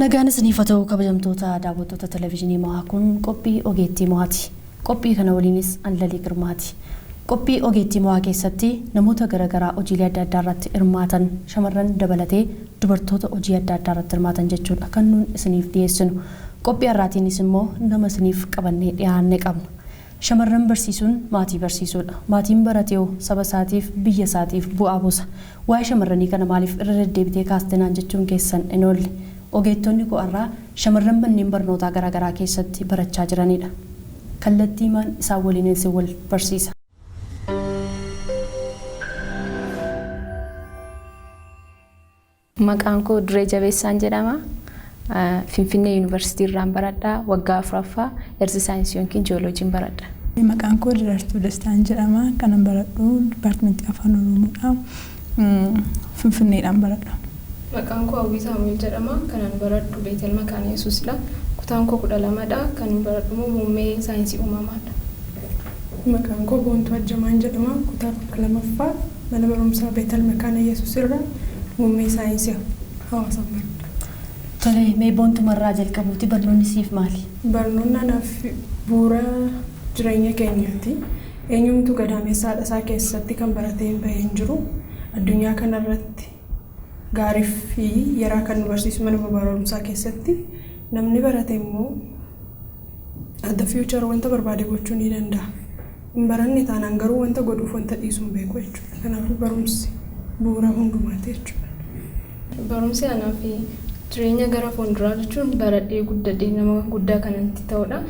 Nagaan isiniif haa ta'u kabajamtoota daawwattoota televezyiinii Mo'aa kun qophii ogeettii Mo'aati. Qophii kana waliinis Anlalii Girmaati. Qophii ogeettii Mo'aa keessatti namoota garaagaraa hojiilee adda addaa irratti hirmaatan shamarran dabalatee dubartoota hojii adda addaa irratti hirmaatan jechuudha kan nuun isiniif dhiyeessinu. Qophii har'aatiinis immoo nama isiniif qabannee dhiyaannee qabna. Shamarran barsiisuun maatii barsiisuudha. Maatiin baratee saba isaatiif biyya isaatiif bu'aa buusa. Waa'ee shamarranii kana maaliif irra deddeebitee kaastinaan jechuun keessan hin oolle. Ogeettonni ko'arraa shamarran manneen barnootaa garaagaraa keessatti barachaa jiranidha. Kallattii maan isaan waliinis wal barsiisa. Maqaan koo Duree Jabeessaan jedhama. Finfinnee Yuunivarsiitii irraan baradhaa waggaa 4ffaa Earth Saayinsii yookiin Jiyooloojiin baradha. Maqaan koo Diraartuu Dastaan jedhama. Kanan baradhu Dipaartimentii Afaan Oromoodha. Finfinneedhaan baradha. Maqaan koo Hawwii Saamu'eel jedhama. Kanan baradhu Beetel Makaana Yesuusidha. Kutaan koo 12dha. Kanan baradhu muummee saayinsii uumamaadha. Maqaan koo Boontuu Ajjamaan jedhama. Kutaa 12ffaa mana barumsaa Beetel Makaana Yesuusirra muummee saayinsii hawaasaa baradha. Tole mee Boontumarraa jalqabuuti barnoonni siif maali? Barnoonni anaaf bu'uura jireenya keenyaati. Eenyumtuu gadameessa isaa keessatti kan baratee bahee hin jiru. Addunyaa kanarratti gaarii fi yeraa kan nu barsiisu mana barumsaa keessatti namni barate immoo the future wanta barbaade gochuu ni danda'a. Hin baranne taanaan garuu wanta godhuuf wanta dhiisuun beeku jechuudha. Kanaafuu barumsi bu'uura hundumaati jechuudha. Barumsi anaaf jireenya gara fuulduraa jechuun baradhee guddadhee nama guddaa kanatti ta'udha.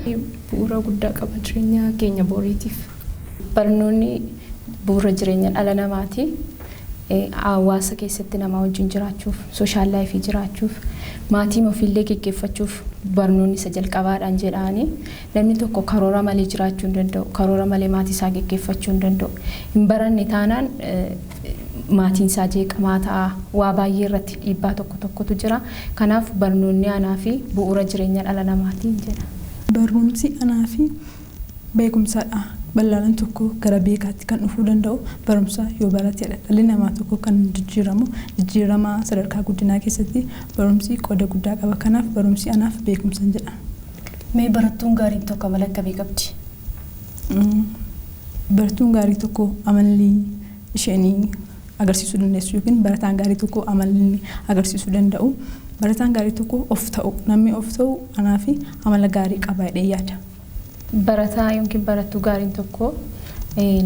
Bu'uura guddaa qaba jireenya keenya boriitiif. Barnoonni bu'uura jireenya dhala namaati. Hawaasa keessatti nama wajjin jiraachuuf, sooshaal laayifii jiraachuuf, maatii ofiillee gaggeeffachuuf barnoonni isa jalqabaadhaan jedhaani. Namni tokko karoora malee jiraachuu hin danda'u, karoora malee maatii isaa gaggeeffachuu hin danda'u. Hin baranne taanaan maatiin isaa jeeqamaa ta'a. Waa baay'ee irratti dhiibbaa tokkotu jira. Kanaaf barnoonni anaa fi bu'uura jireenya dhala namaatiin jedha. Barumsi anaa fi beekumsaadha. Bal'aan tokko gara beekaatti kan dhufuu danda'u barumsa yoo baratedha. Dhalli namaa tokko kan jijjiirama sadarkaa guddinaa keessatti barumsi qooda guddaa qaba. Kanaaf barumsi anaaf beekumsan jedha. Mee barattuun gaariin tokko amala akkamii qabdi? Barattuun gaarii tokko amalli isheenii agarsiisuu dandeessu yookiin barataan gaarii tokko amalli agarsiisuu danda'u. Barataan gaarii tokko of ta'u, namni of ta'u anaa fi amala gaarii qaba jedhee yaada. Barataa yookiin barattuu gaariin tokko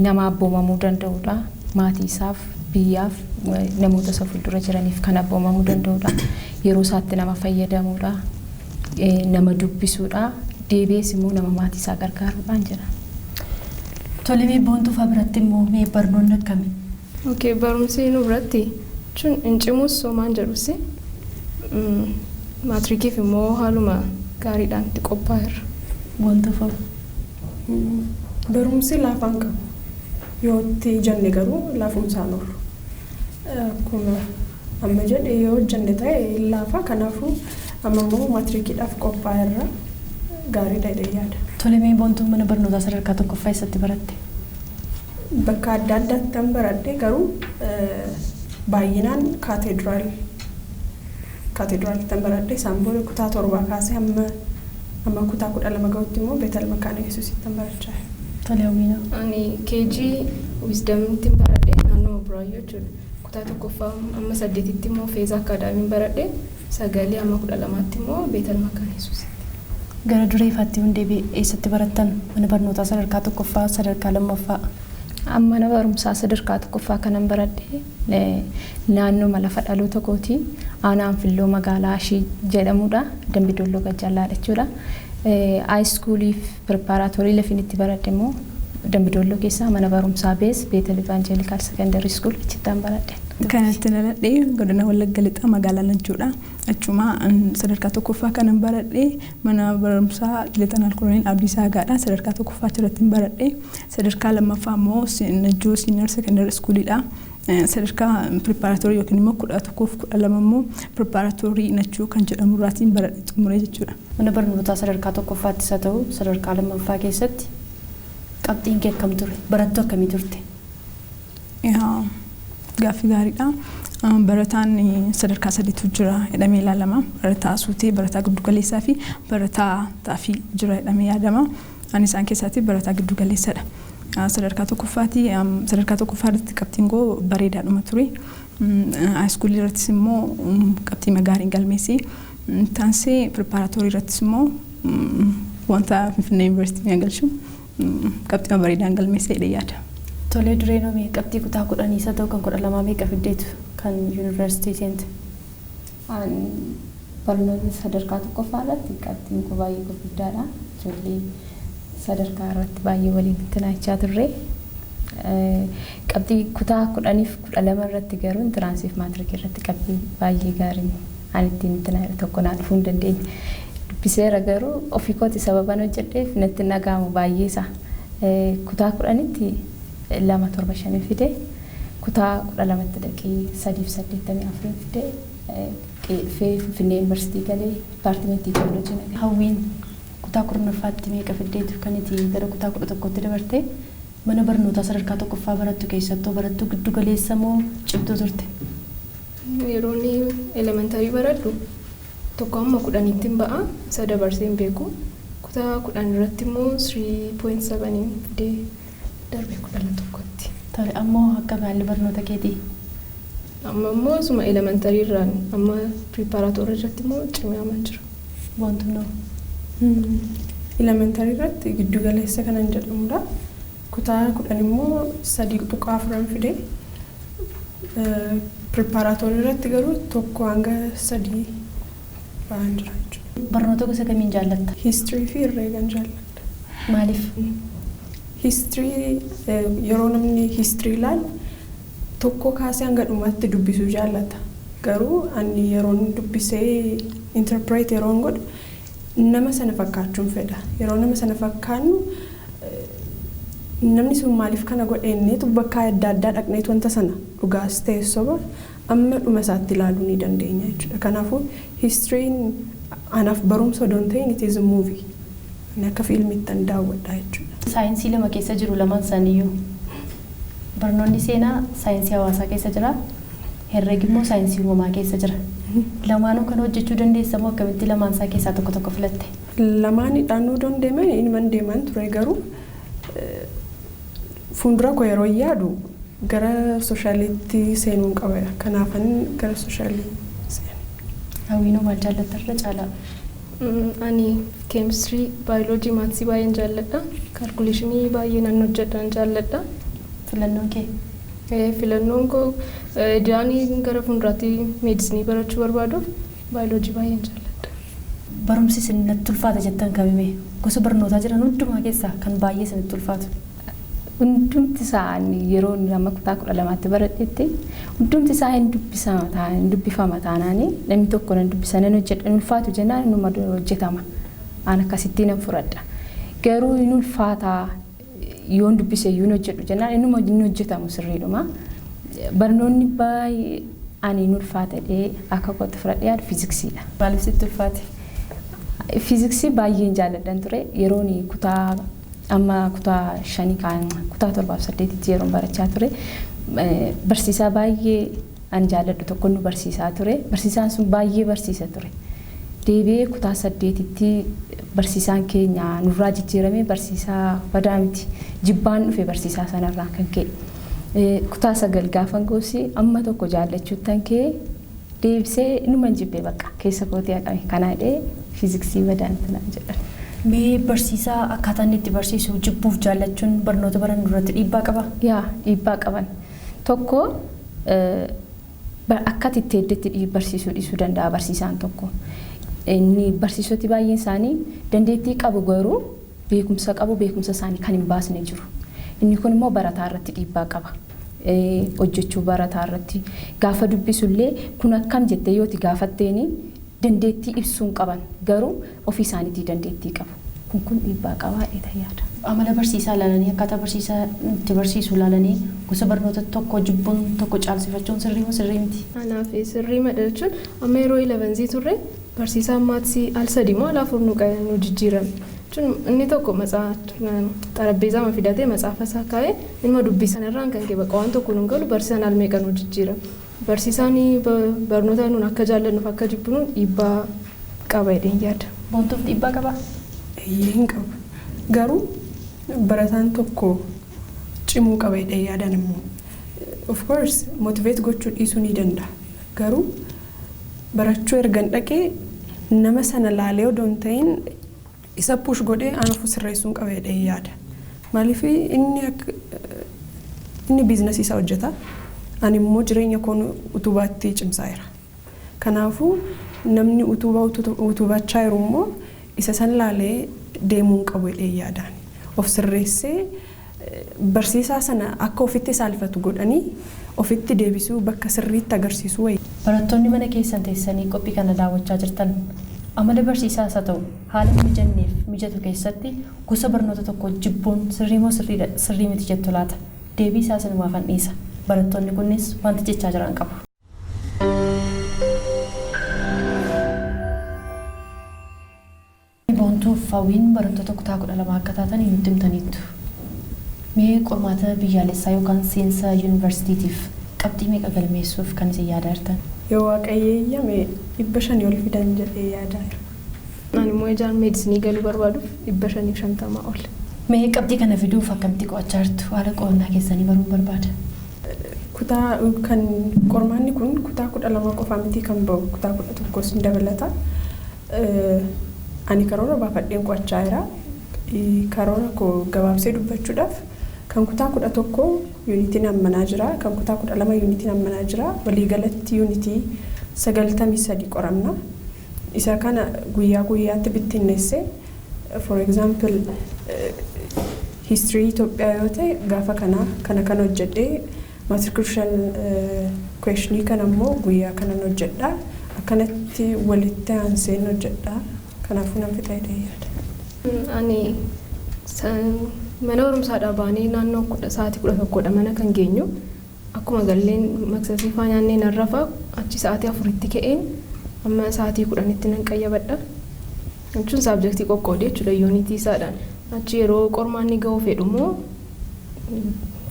nama abboomamuu danda'udha. Maatii isaaf, biyyaaf, namoota isa fuuldura jiraniif kan abboomamuu danda'udha. Yeroo isaatti nama fayyadamuudha. Nama dubbisuudha. Deebi'ees immoo nama maatii isaa gargaaruudhaan jira. Tole mee Boontuufaa biratti immoo mee barnoonni akkamii? Barumsi nu biratti jechuun hin cimus soomaan jedhusi maatirikiif immoo haaluma gaariidhaan itti qophaa'eera. Boontuufaa. Barumsi laafaan qabu. Yoo itti jenne garuu laafumsaan oolu. Akkuma amma jedhe yoo hojjenne ta'e laafa. Kanaafuu amma immoo maatirikiidhaaf qophaa'eera gaariidha jedhee yaada. Tole mee Boontuun mana barnootaa sadarkaa tokkoffaa eessatti baratte? Bakka adda addaatti kan baradhe garuu baay'inaan kaateediraalitti kan baradhe isaan booda kutaa 7 kaasee amma kutaa 12 ga'utti immoo Beetel Makaana Yesuusitti kan barachaa. Tole hawwiina. Ani KG Wisdamitti baradhe naannoo Buraayyoo jechuudha. Kutaa 1ffaa amma 8tti immoo Feeza Akaadaamiin baradhe 9 amma 12tti immoo Beetel Makaana Yesuusitti. Gara dureefaatti hundee eessatti barattan mana barnootaa sadarkaa tokkoffaa sadarkaa lammaffaa? Mana barumsaa sadarkaa tokkoffaa kanan baradhe naannoo lafa dhaloota kooti. Aanaan Filloo magaalaa Ashii jedhamudha. Dambidolloo Gajjallaadha jechuudha. Haayiskuulii fi pireparaatoorii lafiin itti baradhe immoo Dambidolloo keessaa mana barumsaa Bees Beetel Evaanjeelikaal Sekondarii Iskuul achittaan baradhe. Kanatti dhaladhee godina Wallagga Lixaa magaalaa Najjoodha. Achuma sadarkaa tokkoffaa kanan baradhe mana barumsaa Lixanaa Koloneel Abdiisaa Gaadhaa sadarkaa tokkoffaa irratti baradhe. Sadarkaa lammaffaa immoo Najjoo Siiniyer Sekondarii Iskuulidha. Sadarkaa pireparaatoorii yookiin immoo 11 immoo pireparaatoorii Najjoo kan jedhamu irraatiin baradhe xumuree jechuudha. Mana barnootaa sadarkaa tokkoffaattis haa ta'u sadarkaa lammaffaa keessatti qabxiin kee akkam ture? Barattuu akkamii turte? Gaaffii gaariidha. barataan sadarkaa sadiitu jira jedhamee ilaalama. Barataa suutee, barataa giddu galeessaa fi barataa xaafii jira jedhamee yaadama. Ani isaan keessatti barataa giddu galeessadha. Sadarkaa tokkoffaa irratti qabxiin koo bareedaadhuma ture. Haayiskuulii irrattis immoo qabxii gaariin galmeesse. Taansee pireparaatoorii irrattis immoo wanta Finfinnee Yuunivarsiitii galchu qabxii bareedaan galmeesse jedhee yaada. Tolee dureenoo mee qabxii kutaa 10 ta'uu kan 12 meeqa fiddeetu kan yuunivarsiitii seente? Barnoota sadarkaa tokkoffaa irratti qabxiin koo baay'ee guddaadha. Ijoollee sadarkaa irratti baay'ee waliin tinaachaa turre. Qabxii kutaa 10 fi 12 irratti garuu intiraansiif maatirikii irratti qabxii baay'ee gaarii ani ittiin tokko naa dhufuu hin dandeenye. Dubbiseera garuu ofii kooti sababan hojjedheef natti nagaamu baay'eesa. Kutaa 10tti 2.75 fide kutaa 12tti dhaqee 3.84 fide Finfinnee Yuunivarsiitii galee dipaartimentii teekinooloojii nagee. Hawwiin kutaa 10ffaatti meeqa fiddeetu kan itti gara kutaa 11tti dabarte mana barnootaa sadarkaa tokkoffaa barattu keessattuu barattu giddu galeessa moo cimtuu turte? Yeroo inni elementarii baradhu tokko amma 10tti ba'a isa dabarsee hin beeku. Kutaa 10 irratti immoo 3.7 fidee darbee 11tti. Tole ammoo akka haalli barnoota keetii? Amma immoo suma elementarii irraan amma pireparaatoorii irratti immoo cimaa jira. Wantu noo? Elementarii irratti giddu galeessa kanan jedhamudha. Kutaa 10 immoo 3.4 fidee pireparaatoorii irratti garuu 1 hanga 3 ba'an jira jechuudha. Barnoota gosa kamiin jaallatta? History fi herreegan jaalladha. Maaliif? History yeroo namni history ilaalu tokko kaasee hanga dhumaatti dubbisuu jaallata. Garuu ani yeroon dubbisee interpret yeroon godhu nama sana fakkaachuun fedha. Yeroo nama sana fakkaannu namni sun maaliif kana godheenneetu bakka adda addaa dhaqneetu wanta sana dhugaas ta'e soba amma dhuma isaatti ilaaluu ni dandeenya jechuudha. Kanaafuu history anaaf barumsa odoo hin ta'in it is a movie. Ani akka fiilmiitti an daawwadha jechuudha. Saayinsii lama keessa jiru lamaan isaaniiyyuu. Barnoonni seenaa saayinsii hawaasaa keessa jira. Herreegi immoo saayinsii uumamaa keessa jira. Lamaanuu kan hojjechuu dandeessa moo akkamitti lamaan isaa keessaa tokko filatte? Lamaanidhaan nu dandeeman inni deeman ture garuu fuuldura koo yeroo yaadu gara sooshaaliitti seenuun qaba. Kanaafan gara sooshalii seenu. Hawwiinoo maal jaallatta irra caalaa? Ani keemistirii, baayoloojii, maatsii baay'een jaalladha. Kaalkuleeshinii baay'ee nan hojjedhan jaalladha. Filannoon kee? Filannoon koo idiyaanii gara fuulduraatti meedisinii barachuu barbaaduuf baayoloojii baay'een jaalladha. Barumsi isin natti ulfaata jettan kamime? Gosa barnootaa jiran hundumaa keessaa kan baay'ee isinitti ulfaatu? Hundumti isaanii yeroo nama kutaa 12tti baradhetti hundumti isaa hin dubbifama taanaani namni tokko nan dubbisanan hojjedhan ulfaatu jennaan inuma hojjetama. Aan akkasitti nan fudhadha. Garuu hin ulfaataa yoon dubbise yoon hojjedhu jennaan inuma hin hojjetamu sirriidhuma. Barnoonni baay'ee ani hin ulfaatadhee akka kootti fudhadhee yaadu fiiziksiidha. Maaliif sitti ulfaate? Fiiziksii baay'een jaalladhan ture yeroon kutaa amma kutaa 5 kan kutaa 7-8 yeroon barachaa ture barsiisaa baay'ee an jaalladhu tokko nu barsiisaa ture. Barsiisaan sun baay'ee barsiisa ture. Deebi'ee kutaa 8tti barsiisaan keenya nurraa jijjiiramee barsiisaa badaa miti. Jibbaan dhufe barsiisaa sanarraa kan ka'e. Kutaa 9 gaafan goosii amma tokko jaallachuuttan ka'e deebisee inuma jibbee bakka keessa kootee haqame. Kanaa dhee fiiziksii badaan tanaan jedhan. Mee barsiisaa akkaataan itti barsiisu jibbuuf jaallachuun barnoota baran duratti dhiibbaa qaba? Yaa dhiibbaa qaban. Tokko akka itti heddeetti barsiisuu dhiisuu danda'a barsiisaan tokko. Inni barsiisoti baay'een isaanii dandeettii qabu garuu beekumsa qabu beekumsa isaanii kan hin baasne jiru. Inni kun immoo barataa irratti dhiibbaa qaba. Hojjechuu barataa irratti gaafa dubbisullee kun akkam jettee yooti gaafatteeni dandeettii ibsuun qaban garuu ofii isaaniitii dandeettii qabu. Kun dhiibbaa qabaa dheeta yaada. Amala barsiisaa ilaalanii akkaataa barsiisaa itti barsiisu ilaalanii gosa barnoota tokko jibbuun tokko caalsifachuun sirrii moo sirrii miti? Anaaf sirrii madalchuun amma yeroo 11 turre barsiisaan maatsii al 3 moo al 4 nu jijjiirame. Inni tokko xarapheezaa fidatee matsaafa isaa kaa'ee ilma dubbisan irraan kan kee bakka waan tokko nu galu barsiisaan al meeqa nu jijjiirame. barsiisaan barnoota nuun akka jaallannuuf akka jibbinuun dhiibbaa qaba jedheen yaada. Boontuuf dhiibbaa qaba? Hin qabu. Garuu barataan tokko cimuu qaba jedhee yaadan immoo of course motivate gochuu dhiisuu ni danda'a. Garuu barachuu ergan dhaqee nama sana laalee odoo hin ta'in isa push godhee anaaf sirreessuun qaba jedhee yaada. Maaliif inni biizinasii isaa hojjeta. Ani immoo jireenya koon utubaatti cimsaa jira. Kanaafuu namni utubachaa jiru immoo isa san laalee deemuun qabu jedhee yaadaan. Of sirreessee barsiisaa sana akka ofitti saalfatu godhanii ofitti deebisuu bakka sirriitti agarsiisuu wayi. Barattoonni mana keessan teessanii qophii kana daawwachaa jirtan amala barsiisaas haa ta'u haala mijanneef mijatu keessatti gosa barnoota tokko jibbuun sirrii moo sirrii miti jettu laata? Deebii isaa sinumaaf dhiisa. Barattoonni kunis wanti jechaa jiran qabu. Boontuuf hawwiin barattoota kutaa 12 akka taatan nutti himtaniittu. Mee qormaata biyyaalessaa yookaan seensa yuunivarsiitiitiif qabxii meeqa galmeessuuf kan isin yaadaa jirtan? Yoo waaqayyeeyyame 500 ol fidan jedhee yaadaadha. Ani immoo ijaan meedisinii galuu barbaaduuf 550 ol. Mee qabxii kana fiduuf akkamitti qo'achaa jirtu? Haala qo'annaa keessanii baruu barbaada. Kutaa kan qormaanni kun kutaa 12 qofaa miti kan bahu kutaa 11 sin dabalata. Ani karoora baafadheen qo'achaa jira. Karoora koo gabaabsee dubbachuudhaaf kan kutaa 11 yuunitiin ammanaa jira, kan kutaa 12 yuunitiin ammanaa jira. Waliigalatti yuunitii 93 qoramna. Isa kana guyyaa guyyaatti bittinneessee for example history Itoophiyaa yoo ta'e gaafa kana hojjedhee matriculation questionii kana immoo guyyaa kanan hojjedha. Akkanatti walitti aanseen hojjedha. Kanaafuu nan fixa jedhee yaada. Ani mana barumsaadhaa baanee naannoo sa'aatii 11 mana kan geenyu akkuma galleen maksasii faa nyaannee nan rafa achi sa'aatii 4tti ka'een amma sa'aatii 10tti nan qayyabadha. Jechuun saabjektii qoqqoodee jechuudha yuunitii isaadhaan. Achi yeroo qormaanni ga'uu fedhu immoo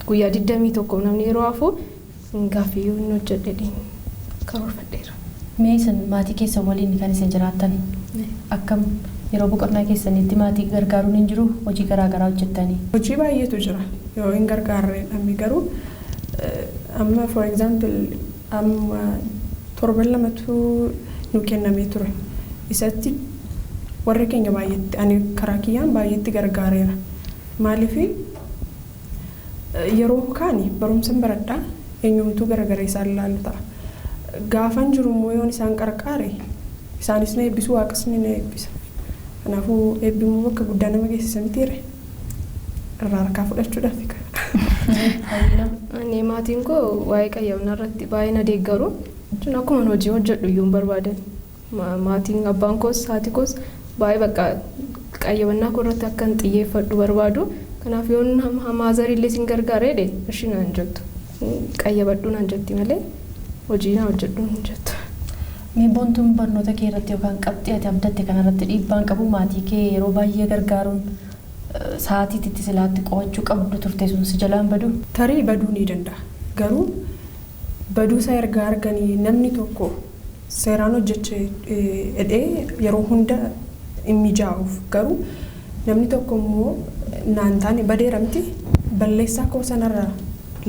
guyyaa 21 namni yeroo hafu gaaffii yuun hojjedhee karoorfadheera. Mee isin maatii keessan waliin kan isin jiraattan akkam yeroo boqonnaa keessanitti maatii gargaaruun hin jiru hojii garaagaraa hojjettanii? Hojii baay'eetu jira yoo hin gargaarre namni garuu amma for example amma torban lamatu nu kennamee ture. Isatti warri keenya baay'eetti ani karaa kiyyaan baay'eetti gargaareera. Maaliif yeroo kaani barumsan baradhaa eenyumtuu garagara isaan ilaalu ta'a. Gaafan jiru immoo yoon isaan qarqaare isaanis na eebbisu waaqas ni na eebbisa. Kanaafuu eebbimuu bakka guddaa nama geessisa mitiire irraa harkaa fudhachuudhaaf fika. Ani maatiin koo waa'ee qayyabnaa irratti baay'ee na deeggaru. Jechuun akkuma hojii hojjedhu iyyuu hin barbaadan. Maatiin abbaan koos haati koos baay'ee bakka qayyabannaa koo irratti akka hin xiyyeeffadhu barbaadu. Kanaaf yoon maazarillee sin gargaareedhe ishii naan jettu. Qayyabadhuu naan jetti malee hojii na hojjedhu hin jettu. Mee boontuun barnoota kee irratti yookaan qabxii ati abdatte kanarratti dhiibbaan qabu maatii kee yeroo baay'ee gargaaruun sa'aatiitti silaatti qo'achuu qabdu turte sun si jalaan badu? Tarii baduu ni danda'a. Garuu baduu isaa erga arganii namni tokko seeraan hojjechee edhee yeroo hunda hin mijaa'uuf garuu namni tokko immoo naan taane badeeramti balleessaa koo sanarra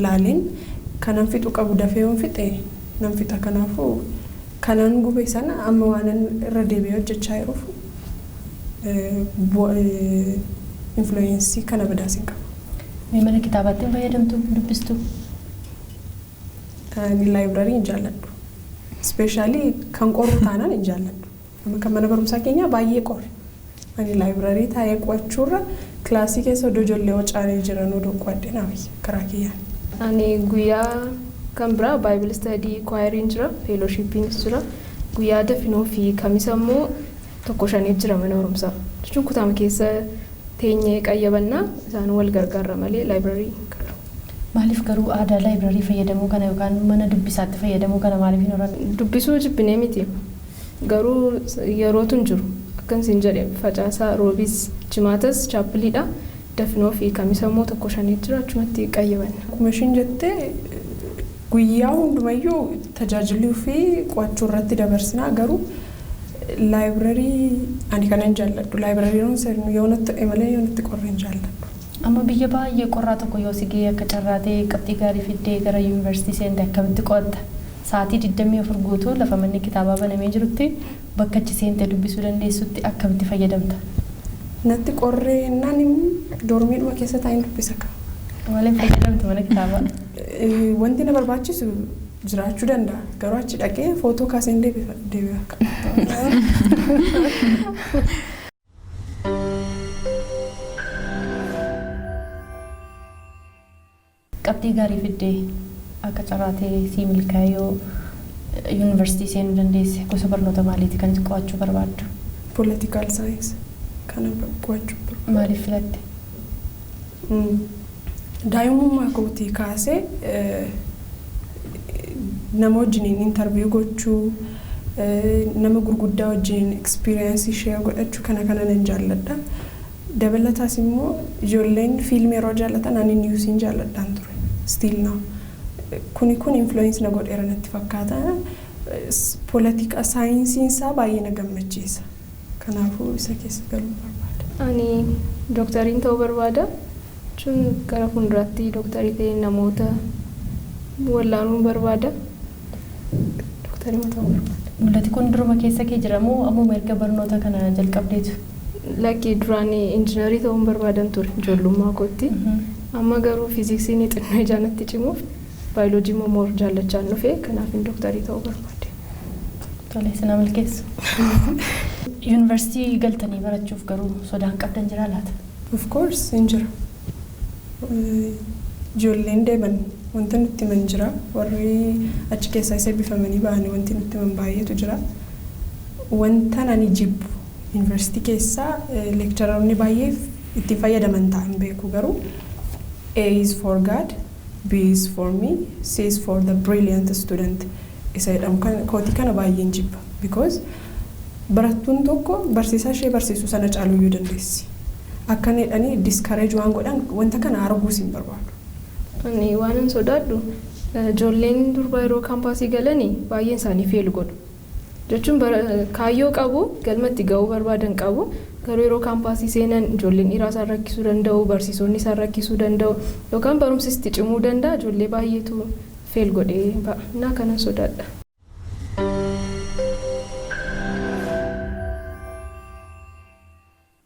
laaleen kanan fixu qabu dafee yoon fixe nan fixa. Kanaafuu kanan gube sana amma waanan irra deebi'ee hojjechaa jiruuf influensii kana badaas hin qabu. Mee mana kitaabaatti hin fayyadamtu dubbistu? Ani laayibrarii hin jaalladhu. Ispeeshaalii kan qorru taanaan hin jaalladhu. Amma kan mana barumsaa keenyaa baay'ee qorre. Ani laayibrarii taa'ee qo'achuurra kilaasii keessa odoo ijoollee wacaalee jiran odoo qo'adhee naaf karaa kiyyaan. Ani guyyaa kan biraa baayibul istaadii kwaayiriin jira, feelooshippiinis jira. Guyyaa dafinoo fi kamisa immoo 1-5 jira mana barumsaa. Jechuun kutaama keessa teenyee qayyabannaa isaan wal gargaarra malee laayibrarii qabu. Maaliif garuu aadaa laayibrarii fayyadamuu kana yookaan mana dubbisaatti fayyadamuu kana maaliif hin horan? Dubbisuu jibbinee miti. Garuu yerootu hin jiru. Akkan siin jedhe facaasaa roobis jimaatas chaappiliidha. Dafinoo fi kamisa immoo 1-5 jira achumatti qayyabanna. Akkuma ishiin jettee guyyaa hundumayyuu tajaajiluu fi qo'achuu irratti dabarsinaa garuu laayibrarii ani kanan jaalladhu laayibrariiroon sirnu yoo natti imalee yoo natti qorreen jaalladhu. Amma biyya baay'ee qorraa tokko yoo sigee akka carraatee qabxii gaarii fiddee gara yuunivarsiitii seentee akkamitti qo'atta? Sa'aatii 24 guutuu lafa manni kitaabaa banamee jirutti bakka achi seentee dubbisuu dandeessutti akkamitti fayyadamta? Natti qorree naan doormiidhuma keessa taa'in dubbisa qaba. Maaliif fayyadamtu mana kitaabaa? Wanti na barbaachisu jiraachuu danda'a. Garuu achi dhaqee footoo kaaseen deebi'a. Qabxii gaarii fiddee akka carraatee sii milkaa'ee yoo yuunivarsiitii seenuu dandeesse gosa barnoota maaliiti kan qo'achuu barbaaddu? Political science kana qo'achuu barbaadu. Maaliif filatte? Daa'imummaa kootii kaasee nama wajjiniin interview gochuu nama gurguddaa wajjiniin experience share godhachuu kana nan jaalladha. Dabalataas immoo ijoolleen fiilmii yeroo jaallatan ani niyuusiin jaalladhaan ture. Still now. Kun influence na godheera natti fakkaata. Politika saayinsiin isaa baay'ee na gammachiisa. Kanaafuu isa keessa galuu barbaada. Ani doktariin ta'uu barbaada. Jechuun gara fuulduraatti doktarii ta'ee namoota wallaanuu barbaada. Doktarii ta'uu barbaada. Mul'ati kun duruma keessa kee jiramoo ammuma erga barnoota kana jalqabdeetu? Lakkii duraan injiinarii ta'uu barbaadan ture ijoollummaa kootti. Amma garuu fiiziksiin xinnoo ijaanatti cimuuf baayoloojii immoo jaallachaan dhufee kanaaf doktarii ta'uu barbaade. Tole sana milkeessu. Yuunivarsiitii galtanii barachuuf garuu sodaan qabdan jira laata? Of course hin jira. Ijoolleen deeman wanti nutti himan jira. Warri achi keessaa isa eebbifamanii ba'anii wanti nutti himan baay'eetu jira. Wanta ani jibbu yuunivarsiitii keessaa leekchararoonni baay'ee itti fayyadaman ta'an beeku garuu A is for God, B is for me, C is for the brilliant student. Isa jedhamu kootii kana baay'een jibba. Because barattuun tokko barsiisaa ishee barsiisu sana caaluyyuu dandeessi. Akkana jedhanii discourage waan godhan wanta kana arguus hin barbaadu. Ani waanan sodaadhu ijoolleen durbaa yeroo kaampaasii galanii baay'een isaanii fail godhu. Jechuun kaayyoo qabu galmatti ga'uu barbaadan qabu garuu yeroo kaampaasii seenan ijoolleen dhiiraa isaan rakkisuu danda'u barsiisonni isaan rakkisuu danda'u yookaan barumsisti cimuu danda'a ijoollee baay'eetu fail godhee ba'a. Naa kanan sodaadha.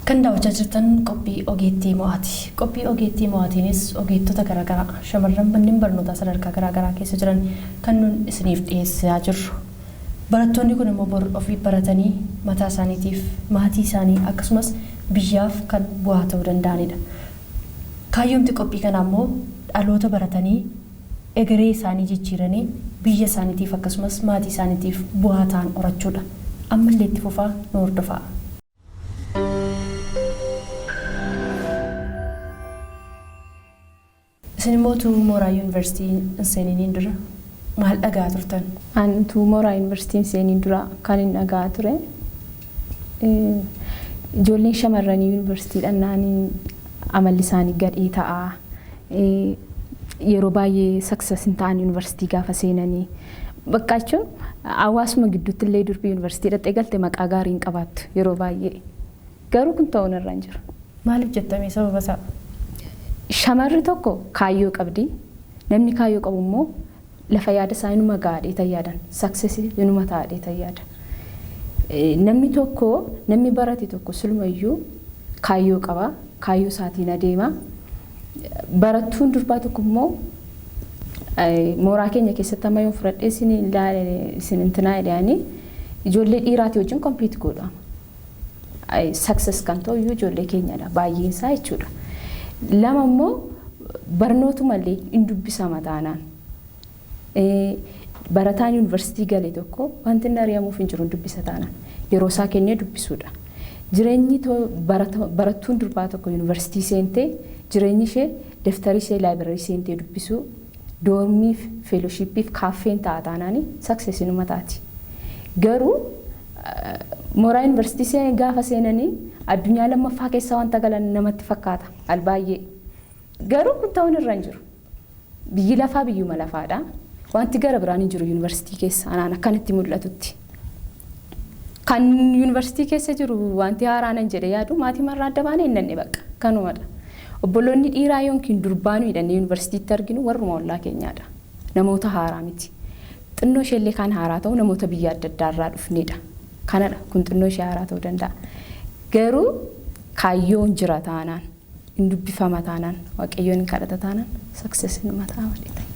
Kan daawwachaa jirtan qophii ogeettii mo'aati. Qophii ogeettii mo'aatiinis ogeettota garaagaraa shamarran manneen barnootaa sadarkaa garaagaraa keessa jiran kan nun isiniif dhiyeessaa jirru. Barattoonni kun immoo bor ofii baratanii mataa isaaniitiif maatii isaanii akkasumas biyyaaf kan bu'aa ta'uu danda'anidha. Kaayyoomti qophii kanaa immoo dhaloota baratanii egeree isaanii jijjiiranii biyya isaaniitiif akkasumas maatii isaaniitiif bu'aa ta'an horachuudha. Ammallee itti fufaa nu hordofaa. Isin immoo mooraa yuunivarsiitii seeniin dura maal dhagaa turtan? Ani mooraa yuunivarsiitiin seeniin dura kan hin dhagaa ture. Ijoolleen shamarranii yuunivarsiitiidhaan naanii amalli isaanii gadhee ta'aa. Yeroo baay'ee success hin ta'an yuunivarsiitii gaafa seenanii. Bakka jechuun hawaasuma gidduutti illee durbii yuunivarsiitii dhaqxee galte maqaa gaarii hin qabaattu yeroo baay'ee. Garuu kun ta'uun irra hin jiru. Maaliif jettame sababa isaa? Shamarri tokko kaayyoo qabdi. Namni kaayyoo qabu immoo lafa yaada isaa inuma gaadhee tayyaadan. Success inuma taa'ee tayyaada. Namni tokko namni barate tokko silumayyuu kaayyoo qaba. Kaayyoo isaatiin adeema. Barattuun durbaa tokko immoo mooraa keenya keessatti amma yoo fudhadhee isin intinaa jedhanii ijoollee dhiiraatii wajjin kompiit godha. Success kan ta'u iyyuu ijoollee keenyadha. Baay'een isaa jechuudha. Lama immoo barnootumallee hin dubbisa mataanaan. Barataan yuunivarsiitii galee tokko wanti inni ari'amuuf hin jiru dubbisa taanaan. Yeroo isaa kennee dubbisuudha. Jireenyi barattuun durbaa tokko yuunivarsiitii seentee jireenyi ishee daftarii ishee laayibrarii seentee dubbisuu doormiif feeloshiippiif kaaffeen ta'a taanaanii saksesiinuma taati. Garuu mooraa yuunivarsiitii gaafa seenanii addunyaa lammaffaa keessaa wanta galan namatti fakkaata albaay'ee. Garuu kun ta'uun irra hin jiru. Biyyi lafaa biyyuma lafaadha. wanti gara biraan hin jiru yuunivarsiitii keessa anaan akkanatti mul'atutti. Kan yuunivarsiitii keessa jiru wanti haaraan hin jedhe yaadu maatii marraa adda baanee hin danne bakka kanumadha. Obboloonni dhiiraa yookiin durbaanuu hidhannee yuunivarsiitiitti arginu warruma ollaa keenyaadha. Namoota haaraa miti. Xinnoo isheellee kan haaraa ta'u namoota biyya adda addaarraa dhufnedha. Kanadha kun xinnoo ishee haaraa ta'uu danda'a. Garuu kaayyoon jira taanaan hin dubbifama taanaan waaqayyoon hin kadhata taanaan saksesin mataa waliin ta'a.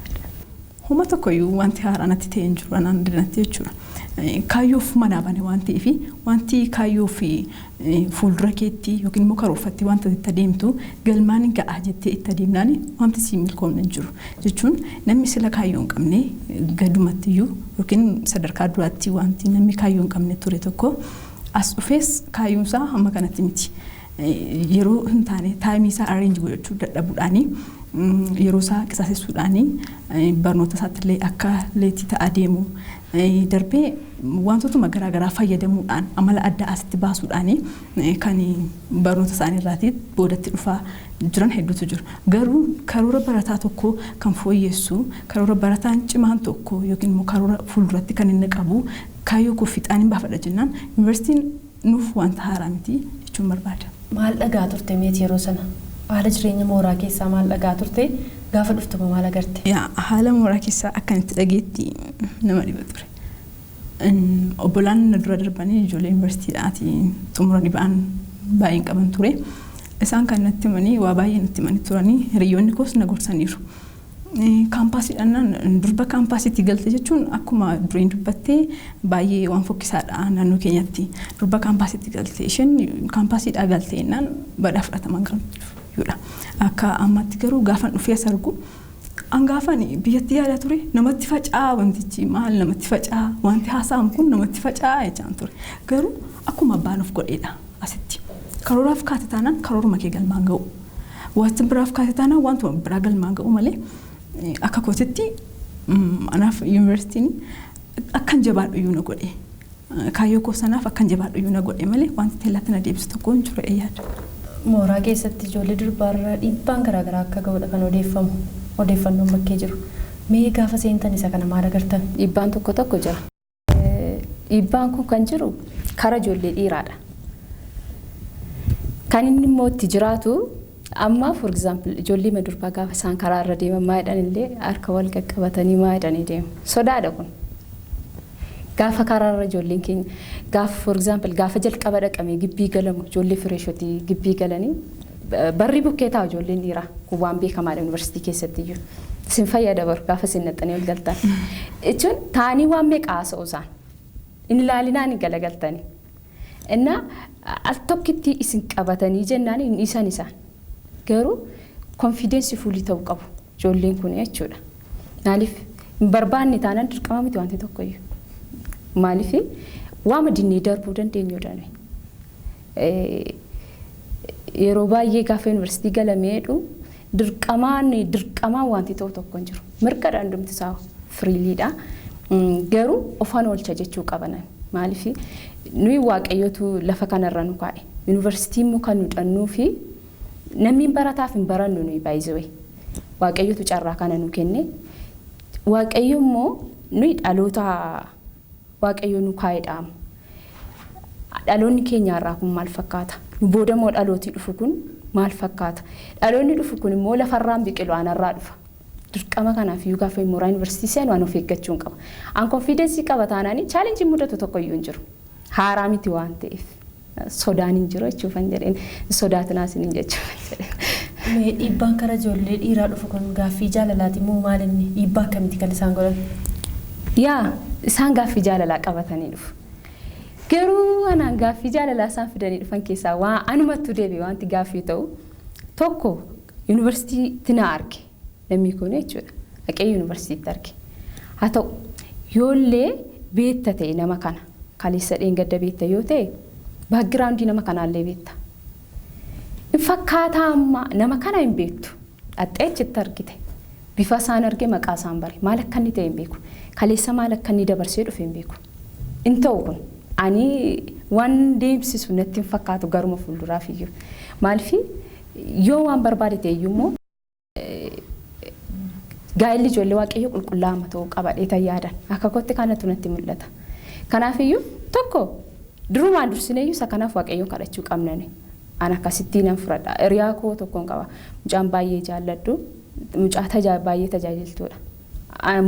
Homa tokkoyyuu wanti haaraan natti ta'e hin jiru anaan dinatti jechuudha. Kaayyoof manaa bane waan ta'eef wanti kaayyoof fuuldura keetti yookiin immoo karoorfatti wanta itti adeemtu galmaan ga'a jettee itti adeemnaan wanti si milkoomne hin jiru jechuun namni sila kaayyoo hin qabne gadumattiyyuu yookiin sadarkaa duraatti wanti namni kaayyoo hin qabne ture tokko as dhufees kaayyoonsaa hamma kanatti miti. Yeroo hin taane taayimii isaa arreenji godhachuu dadhabuudhaanii yeroo isaa qisaasessuudhaanii barnoota isaattillee akka leetii ta'aa deemu darbee wantootuma garaagaraa fayyadamuudhaan amala adda asitti baasuudhaanii kan barnoota isaanii irraatii boodatti dhufaa jiran hedduutu jiru. Garuu karoora barataa tokko kan fooyyessu karoora barataan cimaan tokko yookiin immoo karoora fuulduratti kan inni qabu kaayyoo koo fixaan hin baafadha jennaan yuunivarsiitiin nuuf wanta haaraa miti jechuun barbaada. Maal dhagaa turte meeti yeroo sana? Haala jireenya mooraa keessaa maal dhagaa turte? Gaafa dhuftuma maal agarte? Haala mooraa keessaa akkanatti dhageetti nama dhiba ture. Obbolaan na dura darbanii ijoollee yuunivarsiitiidhaati xumuranii ba'an baay'een qaban ture. Isaan kan natti himanii waa baay'ee natti himanii turanii hiriyoonni koos na gorsaniiru. Kaampaasiidhaan durba kaampaasiitti galte jechuun akkuma dureen dubbattee baay'ee waan fokkisaadha naannoo keenyatti. Durba kaampaasiitti galte isheen kaampaasiidhaa galte jennaan badhaa fudhataman qabdudha. Akka ammaatti garuu gaafan dhufee as argu angaafan biyyatti yaada ture namatti faca'aa wantichi maal namatti faca'aa wanti haasa'amu kun namatti faca'aa jechaan ture. Garuu akkuma abbaan of godheedha asitti. Karooraaf kaate taanaan karooruma kee galmaan ga'u. Wanti biraaf kaate taanaan wantuma biraa galmaan ga'u malee akka kootitti anaaf yuunivarsiitiin akkan jabaadhu iyyuu na godhe. Kaayyoo koo sanaaf akkan jabaadhu iyyuu na godhe malee wanti teellatti na deebisu tokko hin jiru yaada. Mooraa keessatti ijoollee durbaarra dhiibbaan garaagaraa akka ga'udha kan odeeffamu. Odeeffannoon bakkee jiru. Mee gaafa seentan isa kana maal agartan? Dhiibbaan tokko tokko jira. Dhiibbaan kun kan jiru karaa ijoollee dhiiraadha. Kan inni immoo itti jiraatu amma for example ijoollee madurbaa gaafa isaan karaa irra deeman maayidhaan illee harka wal qaqqabatanii maayidhaan deemu. Sodaadha kun. Gaafa karaa irra ijoolleen keenya gaafa for example gaafa jalqaba dhaqamee gibbii galamu ijoollee fireeshotii gibbii galanii barri bukkee taa'u ijoolleen dhiiraa kun waan beekamaadha yuunivarsiitii keessatti iyyuu. Isin fayyada baru gaafa isin naxxanii ol galtan. Jechuun taanii waan meeqa haasa'u isaan. Inni ilaalinaan hin galagaltanii. Innaa al tokkitti isin qabatanii jennaan hin dhiisan isaan. Garuu konfiidensii fuulii ta'uu qabu ijoolleen kun jechuudha. Maaliif hin barbaanne taanaan dirqama miti wanti tokkoyyuu. Maaliif waama dinnee darbuu dandeenyudha. Yeroo baay'ee gaafa yuunivarsiitii galameedhu dirqamaan wanti ta'u tokko hin jiru. Mirgadha hundumti isaa firiiliidha. Garuu ofaan oolcha jechuu qabanan. Maaliif nuyi waaqayyootu lafa kanarra nu kaa'e. Yuunivarsiitiin immoo kan nu dhannuu fi namni barataaf hin barannu nuyi baay'isee. Waaqayyootu carraa kana nu kenne. Waaqayyo immoo nuyi dhaloota waaqayyo nu kaa'edha. Dhaloonni keenyarraa kun maal fakkaata? Nu booda immoo dhalootii dhufu kun maal fakkaata? Dhaloonni dhufu kun immoo lafarraan biqilu aanarraa dhufa. Dirqama kanaaf iyyuu gaafa mooraa yuunivarsiitii seenu waan of eeggachuun qaba. An konfiidensii qaba taanaanii chaalenjii mudatu tokko iyyuu hin jiru. Haaraa miti waan ta'eef sodaan hin jiru jechuufan jedheen sodaatinaas hin jechuufan jedheen. Mee dhiibbaan karaa ijoollee dhiiraa dhufu kun gaaffii jaalalaati moo maal inni dhiibbaa akkamitti kan isaan godhan? Yaa isaan gaaffii jaalalaa qabatanii dhufu. Garuu anaan gaaffii jaalalaa isaan fidanii dhufan keessaa waan anumattuu deebi'e wanti gaaffii ta'u tokko yuunivarsiitii na arge. Namni kun jechuudha. Dhaqee yuunivarsiitiitti arge. Haa ta'u yoollee beekta ta'e nama kana kaleessa dheengadda beekta yoo ta'e baagiraawundii nama kanaallee beekta. In fakkaataa amma nama kana hin beektu. Dhaxxee achitti argite. Bifa isaan arge maqaa isaan bare. Maal akka inni ta'e hin beeku. Kaleessa maal akka inni dabarsee dhufe hin beeku. In ta'u kun ani waan deemsisu natti hin fakkaatu garuma fuulduraaf iyyuu. Maaliif yoo waan barbaade ta'e iyyuu immoo gaa'elli ijoollee waaqayyo qulqullaa'ama ta'uu qaba dheetan yaadan akka kootti kanatu natti mul'ata. Kanaafiyyuu tokko durumaan dursineeyyuu isa kanaaf waaqayyoon kadhachuu qabnani. Ana akkasittiin nan fudhadha. Hiriyaa koo tokkoon qaba. Mucaan baay'ee jaalladhu. Mucaa baay'ee tajaajiltuudha.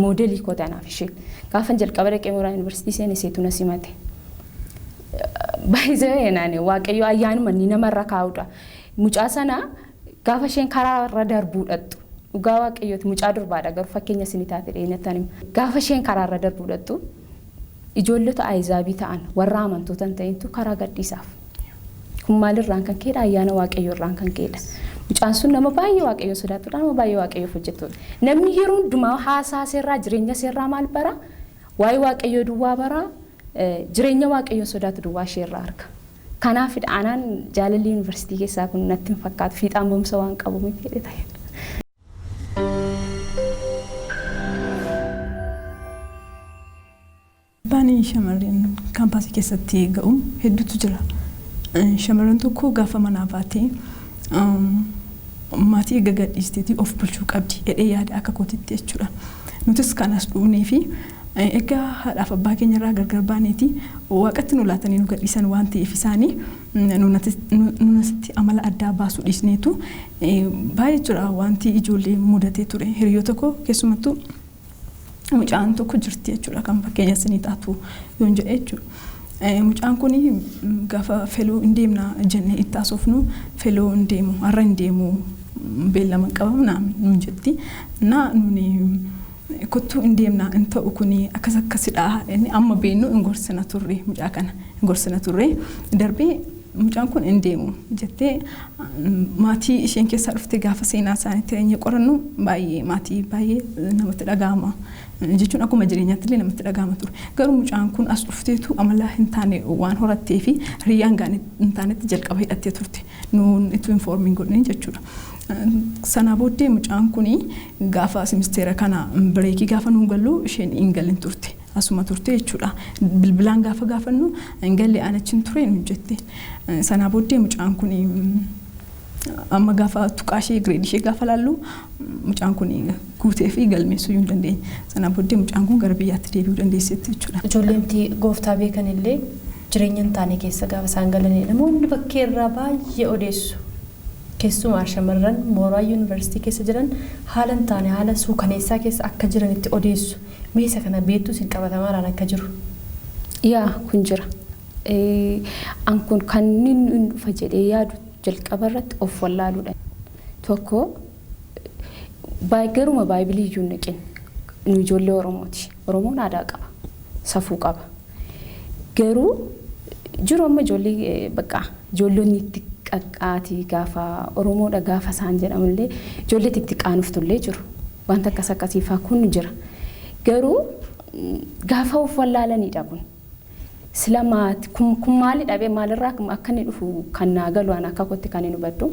Moodelii koo ta'anaaf isheen. Gaafa jalqaba dhaqee mooraa yuunivarsiitii seenee seetu na simate. Baay'ee naani waaqayyo ayyaanuma inni namarra kaa'udha. Mucaa sana gaafa isheen karaa irra darbuudhattu. Dhugaa waaqayyooti mucaa durbaadha garuu fakkeenya isin taate dheenyattan gaafa isheen karaa irra darbuudhattu ijoollota aayizaabii ta'an warra amantoota hin ta'intu karaa gadhiisaaf. Kun maalirraan kan ka'edha ayyaana waaqayyo irraan kan ka'edha. Mucaan sun nama baay'ee waaqayyo sodaatudha nama baay'ee waaqayyoof hojjettudha. Namni yeroo hundumaa haasaa seerraa jireenya seerraa maal bara waa'ee waaqayyo duwwaa bara jireenya waaqayyo sodaatu duwwaa isheerraa arga. Kanaafidha anaan jaalalli yuunivarsiitii keessaa kun natti hin fakkaatu fiixaan boomsa waan qabu miti jedhe ta'e. Baanii shamarreen kaampaasii keessatti ga'u hedduutu jira. Shamarreen tokko gaafa manaa baatee maatii gadhiisteetii of bulchuu qabdi jedhee yaada akka kootitti jechuudha. Nutis kanas dhuunee fi egaa haadhaaf abbaa keenyarraa gargar baaneeti waaqatti nu laatanii nu gadhiisan waan ta'eef isaanii nunasitti amala addaa baasuu dhiisneetu baay'ee jira wanti ijoollee mudatee ture hiriyoota koo keessumattuu mucaan tokko jirti jechuudha kan fakkeenya isinii taatu yoon jedhe jechuudha. Mucaan kun gaafa feloo hin deemna jennee itti haasofnu feloo hin deemu har'a hin deemu beellama qabamna nuun jetti. Nuni kottuu hin deemna hin ta'u kuni akkasidha amma beennu hin gorsina turre mucaa kana hin gorsina turre darbee mucaan kun hin deemu jettee maatii isheen keessaa dhufte gaafa seenaa isaaniitti eenye qorannu baay'ee maatii baay'ee namatti dhaga'ama. Jechuun akkuma jireenyaatti illee namatti dhaga'ama ture. Garuu mucaan kun as dhufteetu amala hin taane waan horattee fi hiriyyaan hin taanetti jalqaba hidhattee turte. Nuun itti informiin godhanii jechuudha. Sana booddee mucaan kun gaafa simisteera kana bireekii gaafa nuun gallu isheen hin gallin turte. Asuma turte jechuudha. Bilbilaan gaafa gaafannu hin galle anachiin ture nu jette. Sana booddee mucaan kun amma gaafa tuqaashee gireedii ishee gaafa laallu mucaan kun guutee fi galmeessuu hin dandeenye. Sana booddee mucaan kun gara biyyaatti deebi'uu dandeessetti jechuudha. Ijoolleemti gooftaa beekan illee jireenya hin taane keessa gaafa isaan galanii namoonni bakkee irraa baay'ee odeessu. Keessumaa shamarran mooraa yuunivarsiitii keessa jiran haala hin taane haala suukaneessaa keessa akka jiranitti odeessu. Meesa kana beektus hin qabatamaadhaan akka jiru. Yaa kun jira. An kun kan inni dhufa jedhee yaadu jalqaba irratti of wallaaluudha. Tokko garuma baay'ee iyyuu naqin nu ijoollee Oromooti. Oromoon aadaa qaba. Safuu qaba. Garuu jiru amma ijoollee bakka ijoollonni itti qaqqaatii gaafa Oromoodha gaafa isaan jedhamullee ijoollee itti qaanuftullee jiru. Wanta akkas akkasiifaa kun jira. Garuu gaafa of wallaalanidha kun. Silamaati kun maali dhabee maalirraa akka inni dhufu kan naa galu ana akka kootti kan inni hubadhu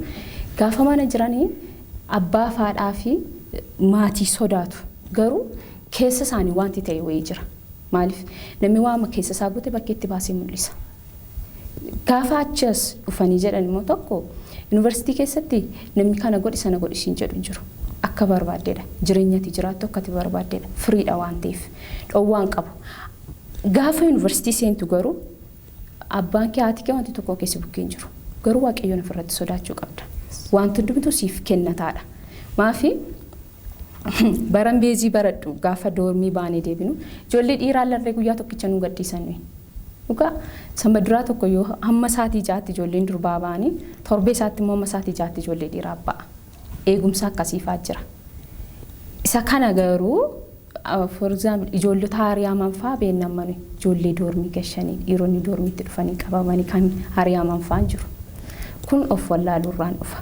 gaafa mana jiranii abbaa faadhaa fi maatii sodaatu garuu keessa isaanii wanti ta'e wayii jira maaliif namni waama keessa isaa guute bakka itti baasee mul'isa gaafa achas dhufanii jedhan immoo tokko yuunivarsiitii keessatti namni kana godhi sana godhisiin jedhu jiru akka barbaaddeedha jireenyatti jiraattu akkati barbaaddeedha firiidha waan ta'eef dhoowwaan qabu. Gaafa yuunivarsiitii seentu garuu abbaan kee haati kee wanti tokko keessa bukkeen jiru. Garuu waaqayyoon ofirratti sodaachuu qabda. Wanti hundumtuu siif kennataadha. Maafi baran beezii baradhu gaafa doormii baanee deebinu ijoollee dhiiraa illee guyyaa tokkicha nu gadhiisan. Dhugaa sama duraa tokko yoo hamma saatii jaatti ijoolleen durbaa baanii torbee isaatti immoo hamma saatii jaatti ijoollee dhiiraa ba'a. Eegumsa akkasiifaa jira. Isa kana garuu for example ijoollota hariyaaman fa'aa beennamani ijoollee doormii gashanii dhiironni doormiitti dhufanii qabamanii kan hariyaaman fa'aan jiru. Kun of wallaaluurraan dhufa.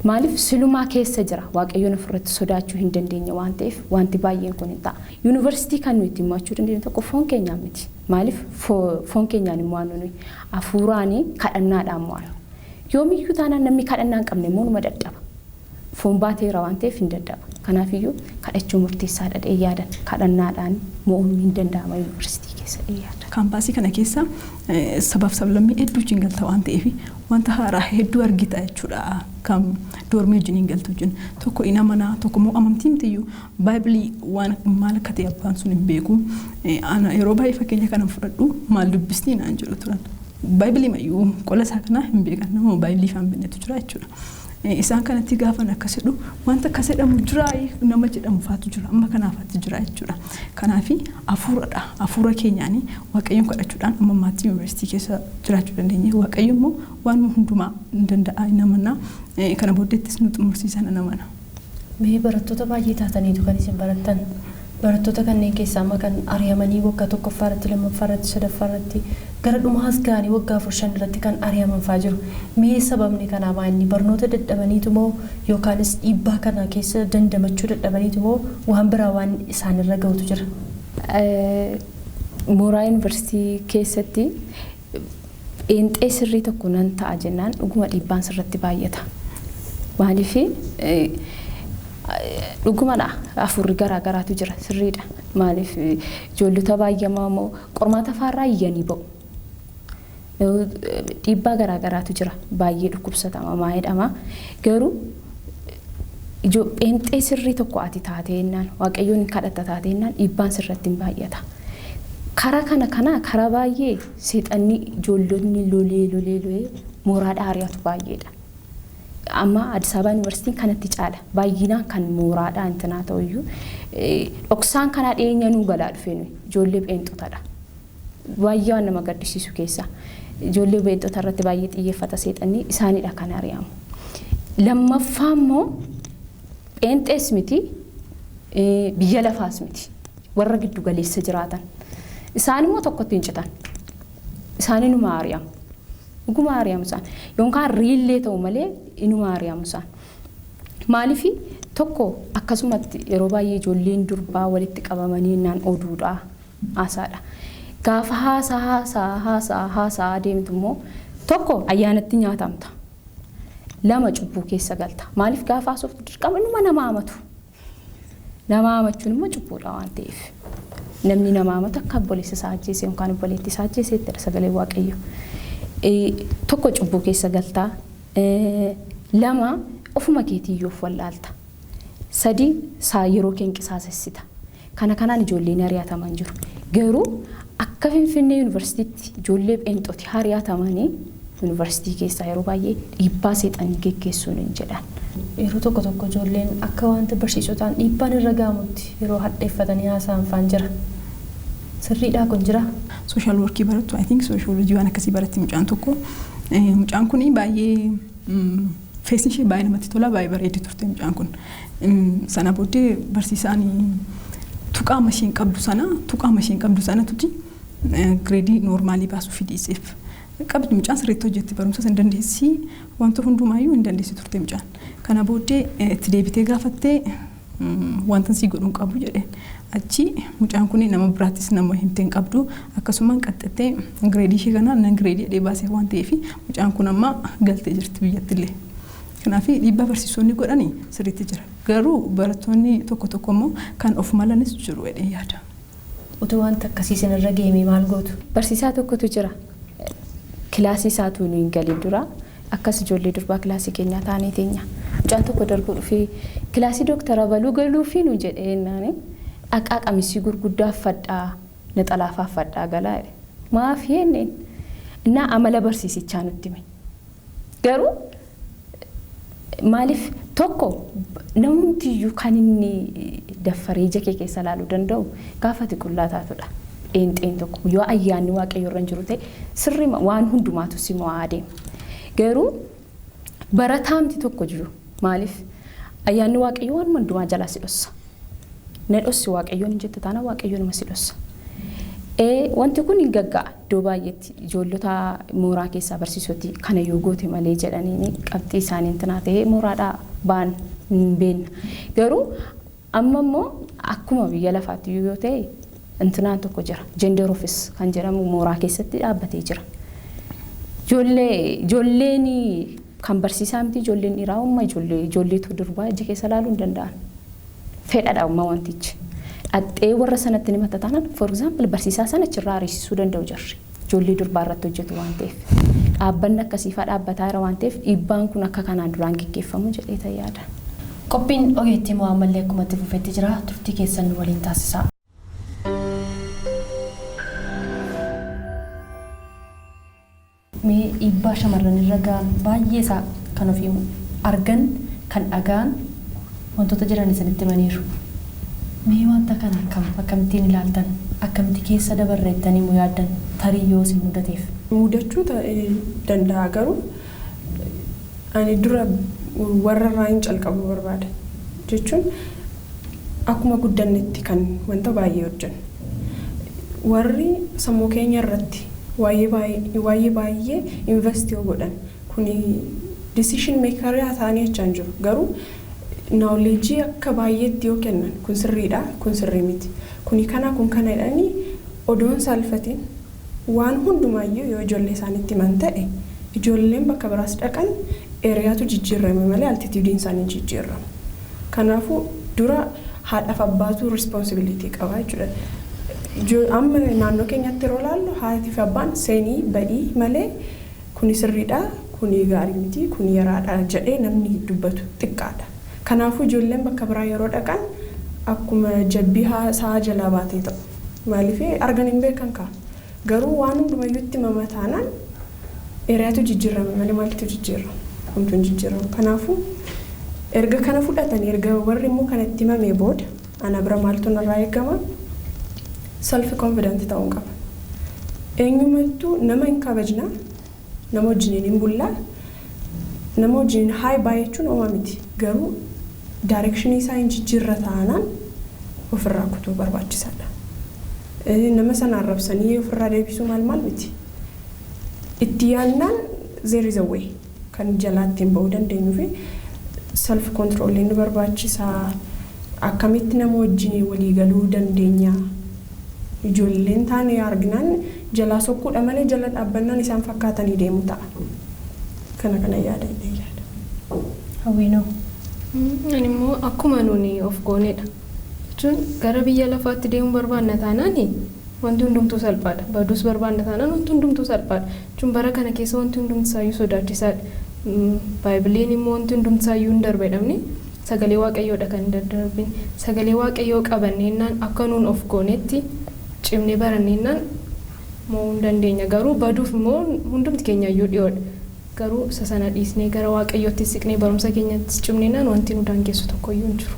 Maaliif silumaa keessa jira waaqayyoon ofirratti sodaachuu hin dandeenye waan ta'eef wanti baay'een kun hin ta'a. Yuunivarsiitii kan nuyi ittiin mo'achuu dandeenyu tokko foon keenyaan miti. Maaliif foon keenyaan immoo nuyi hafuuraanii kadhannaadhaan mo'annu. Yoomiyyuu taanaan namni kadhannaa hin qabne immoo numa dadhaba. Foon baateera waan ta'eef hin dadhaba. Kanaafiyyuu kadhachuu murteessaadha jedhee yaadan kadhannaadhaan mo'uun hin danda'ama yuunivarsiitii keessa. Kaampaasii kana keessa sabaaf sablammii hedduu wajjin galta waan ta'eef wanta haaraa hedduu argita jechuudha. Kan doormii wajjin galtu wajjin tokko ina manaa tokko immoo amantii mitiyyuu baaybilii waan maal akka ta'e abbaan sun hin beeku. Ana yeroo baay'ee fakkeenya kana fudhadhu maal dubbistii naan jedhu turan. Baaybilii mayyuu qola isaa kana hin beekan nama baaybilii faan binnetu jira jechuudha. Isaan kanatti gaafa akkasidhu wanta akkas jedhamu jira nama jedhamu faatu jira amma kanaafatti jira jechuudha. Kanaafi hafuuradha. Hafuura keenyaanii waaqayyoon kadhachuudhaan amma maatii yuunivarsiitii keessa jiraachuu dandeenya. Waaqayyo immoo waan hundumaa danda'a namana kana booddeettis nu xumursiisan namana. Mee barattoota baay'ee taataniitu kan isin barattan. Barattoota kanneen keessaa amma kan ari'amanii waggaa tokkoffaarratti lammaffaarratti sadaffaarratti gara dhumaas ga'anii waggaa 4 irratti kan ari'aman fa'aa jiru. Mee sababni kanaa maali? Barnoota dadhabaniitu moo yookaanis dhiibbaa kana keessa dandamachuu dadhabaniitu moo waan biraa waan isaanirra ga'utu jira? Mooraa yuunivarsiitii keessatti eenxee sirrii tokko nan ta'a jennaan dhuguma dhiibbaan sirratti baay'ata. Maaliif dhugumadha afurri garaa garaatu jira sirriidha. Maaliif ijoollota baay'amaa moo qormaata faarraa iyyanii ba'u. Dhiibbaa garaa garaatu jira baay'ee dhukkubsatama maa jedhama. Garuu eenxee sirrii tokko ati taateenaan waaqayyoon kadhatta taateenaan dhiibbaan sirratti hin baay'ata. Karaa karaa baay'ee seexanni ijoollonni lolee mooraadhaa ari'atu baay'eedha. Amma Addis Ababa Yuunivarsiitiin kanatti caala baay'inaan kan mooraadhaa intinaa ta'uyyuu dhoksaan kanaa dhiyeenya nuu galaa dhufeenu ijoollee pheenxotadha. Baay'ee waan nama gaddisiisu keessa ijoollee pheenxota irratti baay'ee xiyyeeffata seexanni isaanidha kan ari'amu. Lammaffaa immoo pheenxees miti biyya lafaas miti warra giddu galeessa jiraatan isaan immoo tokkotti hin citan isaanii numa ari'amu. Dhuguma ari'amu isaan yookaan riillee ta'u malee inuma ari'amu isaan. Maaliif tokko akkasumatti yeroo baay'ee ijoolleen durbaa walitti qabamanii naan oduudha haasaadha. Gaafa haasaa deemtu immoo tokko ayyaanatti nyaatamta. Lama cubbuu keessa galta. Maaliif gaafa haasoftu dirqama inuma nama amatu. Nama amachuun immoo cubbuudha waan ta'eef. Namni nama amatu akka obboleessa isaa ajjeese yookaan obboleettii isaa ajjeeseettidha sagalee waaqayyo. Tokko cubbuu keessa galtaa. Lama ofuma keetiyyoof wallaalta. Sadi yeroo keen qisaasessita. Kanaan ijoolleen ari'ataman jiru. Garuu akka Finfinnee Yuunivarsiitiitti ijoollee pheenxoti ari'atamanii yuunivarsiitii keessaa yeroo baay'ee dhiibbaa seexanii geggeessuun hin jedhan. Yeroo tokko ijoolleen akka wanta barsiisotaan dhiibbaan irra ga'amutti yeroo hadheeffatanii haasa'an faan jira. Sirriidhaa kun jira. Social workii barattu I think sociology waan akkasii baratti mucaan tokko mucaan kun baay'ee feesni ishee baay'ee namatti tola baay'ee bareeddi turte mucaan kun. Sana booddee barsiisaan tuqaa mashiin qabdu sana tuti gireedii noormaalii baasuu fidiiseef. Qabdi mucaan sirriitti hojjetti barumsa hin dandeessi wanta hundumaayyuu hin dandeessi turte mucaan. Kana booddee itti deebitee gaafattee wanta sii godhuun qabu jedheen. Achi mucaan kun nama biraattis nama himteen qabdu akkasumaan qaxxattee gireedii ishee kana nan gireedii jedhee baasee waan ta'eef mucaan kun amma galtee jirti biyyattillee. Kanaaf dhiibbaa barsiisonni godhanii sirriitti jira. Garuu barattoonni tokko immoo kan of malanis jiru jedhee yaada. Utuu wanta akkasii sinirra geemee maal gootu? Barsiisaa tokkotu jira. Kilaasii isaatu nu hin galin dura akkas ijoollee durbaa kilaasii keenyaa taanee teenya. Mucaan tokko darbuu dhufee kilaasii dooktara baluu galuufi nu jedhee naani dhaqaa qamisii gurguddaa uffadhaa naxalaa uffadhaa galaa jedhe. Maaf yenneen innaa amala barsiisichaa nutti hime. Garuu maaliif tokko namumtiyyuu kan inni daffaree ija kee keessa ilaaluu danda'u gaafati qullaa taatudha. Eenxeen tokko yoo ayyaanni waaqayyo irra jiru ta'e sirrii waan hundumaatu si mo'aa deema. Garuu barataamti tokko jiru maaliif ayyaanni waaqayyo waan hundumaa jalaa si dhossa. Na dhossi waaqayyoon hin jette taana waaqayyo nama si dhossa. Wanti kun hin gagga'a iddoo baay'eetti ijoollota mooraa keessaa barsiisoti kana yoo goote malee jedhanii qabxii isaanii intinaa ta'ee mooraadhaa baan hin beekna. Garuu amma immoo akkuma biyya lafaatti yoo ta'e intinaan tokko jira. Gender office kan jedhamu mooraa keessatti dhaabbatee jira. Ijoolleen kan barsiisaa miti ijoolleen dhiiraa umma ijoolleetu durbaa ija keessa ilaaluu hin danda'an. Fedhadha umma wantichi. Axxee warra sanatti himata taanaan for example barsiisaa sana achirraa ariisisuu danda'u jarri. Ijoollee durbaa irratti hojjetu waan ta'eef. Dhaabbanni akkasiifaa dhaabbataa jira waan ta'eef dhiibbaan kun akka kanaan duraan gaggeeffamu jedhee yaada. Qophiin ogeettii mo'ammallee akkuma itti fufetti jira turtii keessan waliin taasisaa. Mee dhiibbaa shamarran irra ga'an baay'ee isaa kan ofii argan kan dhagaan wantoota jiran isinitti himaniiru. Mee wanta kana akkamittiin ilaaltan akkamitti keessa dabarreettanii moo yaaddan tarii yoo isin mudateef? Mudachuu danda'a garuu ani dura warra irraa hin calqabu barbaada jechuun akkuma guddannetti kan wanta baay'ee hojjennu. Warri sammuu keenya irratti waa'ee baay'ee invest yoo godhan kuni decision maker ta'anii jechaan jiru garuu knowledge akka baay'eetti yoo kennan kun sirriidha kun sirrii miti kuni kana kun kana jedhanii odoon salphatiin waan hundumaayyuu yoo ijoollee isaaniitti himan ta'e ijoolleen bakka biraas dhaqan eeriyaatu jijjiirrame malee altituudiin isaanii jijjiirrama. Kanaafuu dura haadhaaf abbaatu responsibility qaba jechuudha. Amma naannoo keenyatti yeroo ilaallu haatiif abbaan seenii badii malee kuni sirriidha kuni gaarii miti kuni yaraadha jedhee namni dubbatu xiqqaadha. Kanaafuu ijoolleen bakka biraa yeroo dhaqan akkuma jabbii sa'a jalaa baatee ta'u. Maaliif argan hin beekan kaa garuu waan hundumayyuutti mamataanaan eeriyaatu jijjiirrame malee maaltu jijjiirrama? Homtuu hin jijjiiramu. Kanaafuu erga kana fudhatan erga warri immoo kanatti himamee booda ana bira maaltu narraa eegama? Self confident ta'uu qaba. Eenyumattuu nama hin kabajna, nama wajjiniin hin bullaa, nama wajjiniin haay baay'achuun oomaa miti. Garuu direction isaa hin jijjiirra taanaan ofirraa kutuu barbaachisaadha. Nama sana arrabsanii ofirraa deebisuu maal miti. Itti yaannaan there is a way kan jalaatti hin ba'uu dandeenyu fi self control nu barbaachisaa. Akkamitti nama wajjin walii galuu dandeenya. Ijoolleen taane arginaan jalaa sokkuudha malee jala dhaabbannaan isaan fakkaatanii deemu ta'a. Kana yaada. Hawwiinoo. Ani immoo akkuma nuuni of goonedha. Jechuun gara biyya lafaatti deemuu barbaanna taanaani wanti hundumtuu salphaadha. Baduus barbaanna taanaan wanti hundumtuu salphaadha. Jechuun bara kana keessa wanti hundumtisaayyuu sodaachisaadha. Baaybiliin immoo wanti hundumtisaayyuu hin darbedhamne sagalee waaqayyoodha kan hin daddarbin. Sagalee waaqayyoo qabanneennaan akka nuun of goonetti cimnee baranneennaan mo'uu hin dandeenya. Garuu baduuf immoo hundumti keenyayyuu dhiyoodha. Garuu isa sana dhiisnee gara waaqayyootti siqnee barumsa keenyatti cimneennaan wanti nu daangessu tokkoyyuu hin jiru.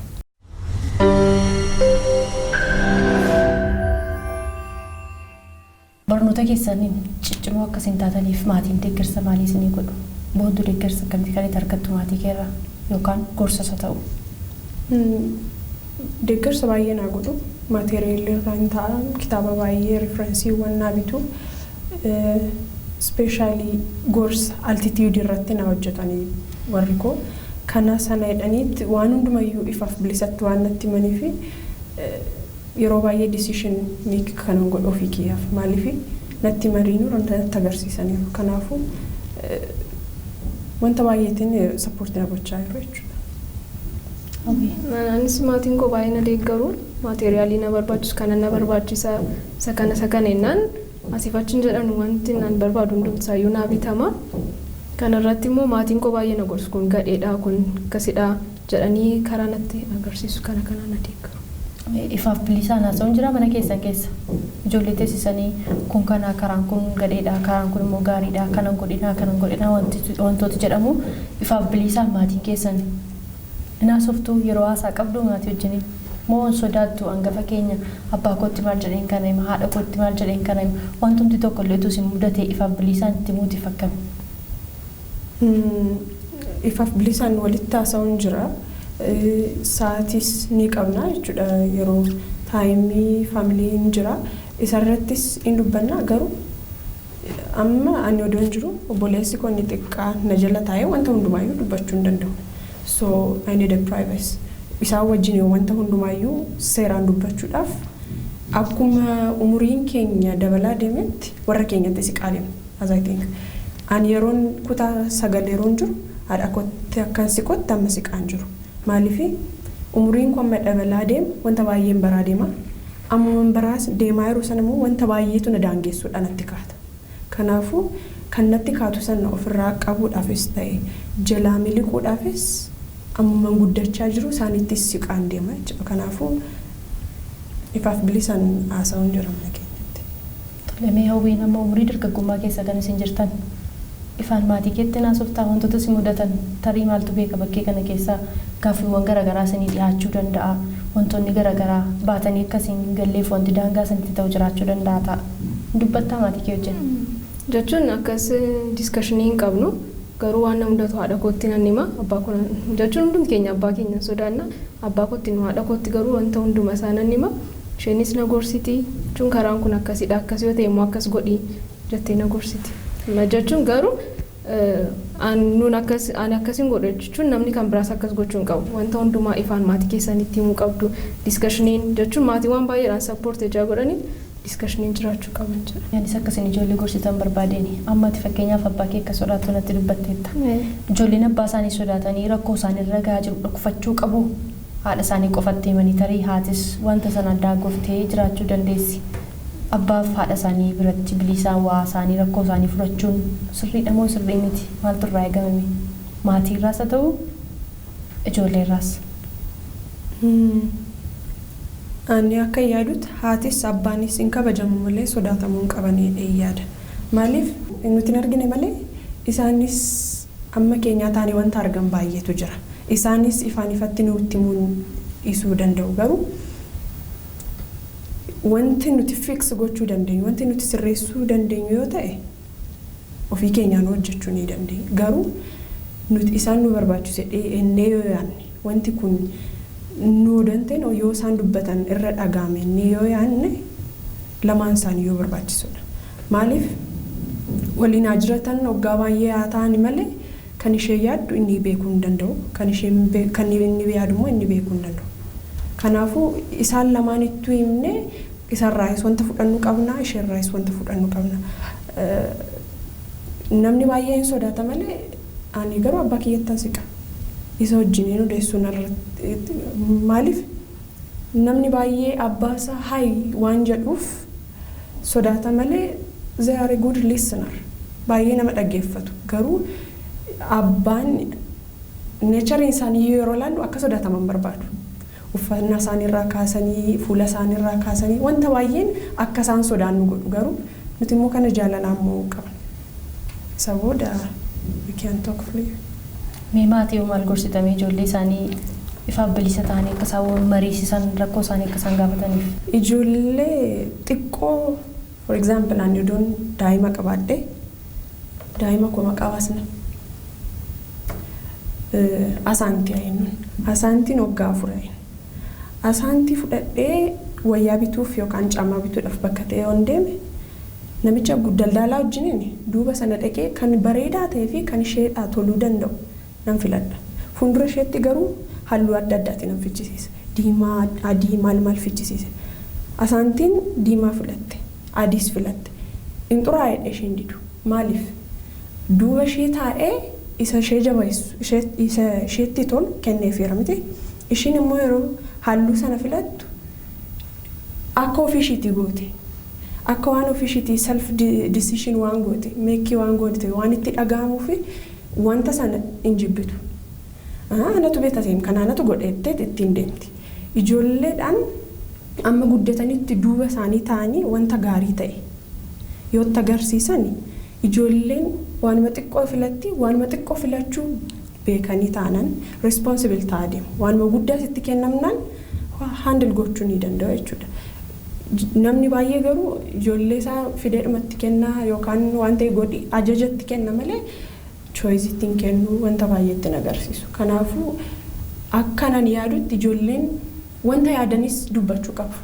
Barnoota keessaniin ciccimoo akkasiin taataniif maatiin deeggarsa maalii isinii godhu? Booddee deeggarsa akkamii kan itti argattu maatii keerraa yookaan gorsasa ta'u? Deeggarsa baay'ee naa godhu. Maateriyaal irraa hin ta'a. Kitaaba baay'ee riferensiiwwan naa bitu. Speeshaalii gorsa altitude irratti na hojjetanii warri koo. Kana sana jedhaniitti waan hundumayyuu ifaaf bilisatti waan natti himanii fi yeroo baay'ee decision make kanan godhu ofii kiyyaaf. Maaliif natti mariinuu natti agarsiisaniiru. Kanaafuu wanta baay'eetiin sappoortii na gochaa jiru jechuudha. Anis maatiin koo baay'ee na deeggaru. Maateriyaalii na barbaachisu kana na barbaachisa. Isa kana ennaan asiif achiin jedhamu wanti nan barbaadu hundumtisaayyuu naa bitama. Kanarratti immoo maatiin koo baay'ee na gorsu kun gadheedha kun akkasidha jedhanii karaa natti agarsiisu kana na deeggaru. Ifaaf bilisaan haasa'uun jira mana keessan keessa. Ijoollee teessisanii kun kana karaan kun gadheedha karaan kun immoo gaariidha kanan godhina wantoota jedhamu ifaaf bilisaan maatiin keessan. Inaasoftuu yeroo haasaa qabdu maatii wajjiniin moo sodaattu hangafa keenya abbaa kootti maal jedheen kana hima haadha kootti maal jedheen kana hima wantumti tokko illee isin mudatee ifaaf bilisaan itti muuti fakkami. Ifaaf bilisaan walitti haasa'uun jira. Sa'aatis ni qabna jechuudha yeroo taayimii faamiliin jira. Isarrattis hin dubbanna garuu amma ani odoon jiru obboleessi koo inni xiqqaa na jala taa'ee wanta hundumaayyuu dubbachuu hin danda'u. So I need a privacy. Isaan wajjin wanta hundumaayyuu seeraan dubbachuudhaaf akkuma umuriin keenya dabalaa deemetti warra keenyatti siqaa deemu. As I think. Ani yeroon kutaa 9 yeroon jiru haadha kootti akkan siqotti amma siqaan jiru. Maaliif umuriin kun madhabalaa deem wanta baay'een baraa deema. Amma baraas deemaa yeroo sana immoo wanta baay'eetu na daangessuudhaan natti kaata. Kanaafuu kan natti kaatu sana ofirraa qabuudhaafis ta'e jalaa miliquudhaafis amma guddachaa jiru isaanittis siqaan deema jechuudha. Kanaafuu ifaaf bilisaan haasa'uun jedhamna keenyatti. Tolemee hawwiin amma umurii dargaggummaa keessa kan isin jirtan ifaan maatii keetti naasoftaa wantoota si mudatan tarii maaltu beeka bakkee kana keessaa gaaffiiwwan garaagaraa isinii dhiyaachuu danda'a. Wantoonni garaagaraa baatanii akkasiin galleef wanti daangaa isinitti ta'u jiraachuu danda'a ta'a. Dubbattaa maatii kee wajjin. Jechuun akkas diskashinii hin qabnu garuu waan na mudatu haadha kootti nan hima abbaa kun jechuun hundum keenya abbaa keenya sodaanna abbaa kootti nu haadha kootti garuu wanta hunduma isaa nan hima isheenis na gorsiti jechuun karaan kun akkasidha akkas yoo ta'e immoo akkas godhii jettee na gorsiti. Jechuun garuu nuun akkasiin godhe jechuun namni kan biraas akkas gochuu hin qabu wanta hundumaa ifaan maatii keessanitti himuu qabdu diskashiniin jechuun maatiiwwan baay'eedhaan sappoortii ijaa godhanii diskashiniin jiraachuu qaban jedha. Yaanis akkasiin ijoollee gorsitan barbaadeni amma ati fakkeenyaaf abbaa kee akka sodaatu natti dubbatteetta. Ijoolleen abbaa isaanii sodaatanii rakkoo isaanii irra gahaa jiru dhokfachuu qabu haadha isaanii qofatti himanii tarii haatis wanta sana addaa goftee jiraachuu dandeessi. Abbaaf haadha isaanii biratti bilisaan waa isaanii rakkoo isaanii fudhachuun sirriidha moo sirrii miti maaltu irraa eegamame maatii irraas haa ta'u ijoollee irraas. Ani akka yaadutti haatis abbaanis hin kabajamu malee sodaatamuu hin qabanii yaada. Maaliif nuti hin argine malee isaanis amma keenyaa taanii wanta argan baay'eetu jira. Isaanis ifaan ifatti nutti himuun dhiisuu danda'u garuu wanti nuti fix gochuu dandeenyu wanti nuti sirreessuu dandeenyu yoo ta'e ofii keenyaan hojjechuu ni dandeenya. Garuu nuti isaan nu barbaachisu ennee yoo yaadne wanti kun nu danteen yoo isaan dubbatan irra dhagaame ni yoo yaadne lamaan isaanii yoo barbaachisudha. Maaliif waliin haa jiratan waggaa baay'ee haa ta'ani malee kan ishee yaaddu inni beekuu hin danda'u kan inni yaadu immoo inni beekuu hin danda'u. Kanaafuu isaan lamaan ittuu himne isarraayis wanta fudhannu qabna isheerraayis wanta fudhannu qabna. Namni baay'een sodaata malee ani garuu abbaa kiyyattan siqa. Isa wajjin odeessuun maaliif namni baay'ee abbaa isaa hayi waan jedhuuf sodaata malee they are a good listener baay'ee nama dhaggeeffatu garuu abbaan nature isaanii yeroo laallu akka sodaataman barbaadu. Uffannaa isaaniirraa kaasanii fuula isaaniirraa kaasanii wanta baay'een akka isaan sodaannu godhu garuu nuti immoo kana jaalalaa immoo qaban. Isa booda we can talk freely. Mee maatii maal gorsitamee ijoollee isaanii ifaaf bilisa ta'anii akka isaan mariisisan rakkoo isaanii akka isaan gaafataniif? Ijoollee xiqqoo for example ani odoon daa'ima qabaadhe daa'ima koo maqaa baasna. Asaantii ayinuun asaantiin waggaa 4. Asaantii fudhadhee wayyaa bituuf yookaan caamaa bituudhaaf bakka ta'e yoon deeme namicha daldalaa wajjiniin duuba sana dhaqee kan bareedaa ta'ee fi kan isheedhaa toluu danda'u nan filadha. Fuuldura isheetti garuu halluu adda addaatiin nan fichisiisa. Diimaa, adii maal fichisiisa. Asaantiin diimaa filatte, adiis filatte. Inxuraa'eedha isheen didu. Maaliif? Duuba ishee taa'ee isa ishee jabeessu, isa isheetti tolu kenneefeera miti. Isheen immoo yeroo halluu sana filattu akka ofiishiitii goote. Akka waan ofiishiitii self decision waan goote, meekii waan goote waan itti dhaga'amuu fi wanta sana hin jibbitu. Anatu beektaseem kanaanatu godhettee ittiin deemti. Ijoolleedhaan amma guddatanitti duuba isaanii ta'anii wanta gaarii ta'e yoo itti agarsiisan ijoolleen waanuma xiqqoo filatti waanuma xiqqoo filachuu beekanii ta'anan responsible ta'aa deemu. Waanuma guddaa sitti kennamnaan handle gochuu ni danda'u jechuudha. Namni baay'ee garuu ijoollee isaa fideedhumatti kennaa yookaan waan ta'e godhi ajajatti kenna malee choice ittiin kennu wanta baay'eetti agarsiisu. Kanaafuu akkanan yaadutti ijoolleen wanta yaadanis dubbachuu qabu.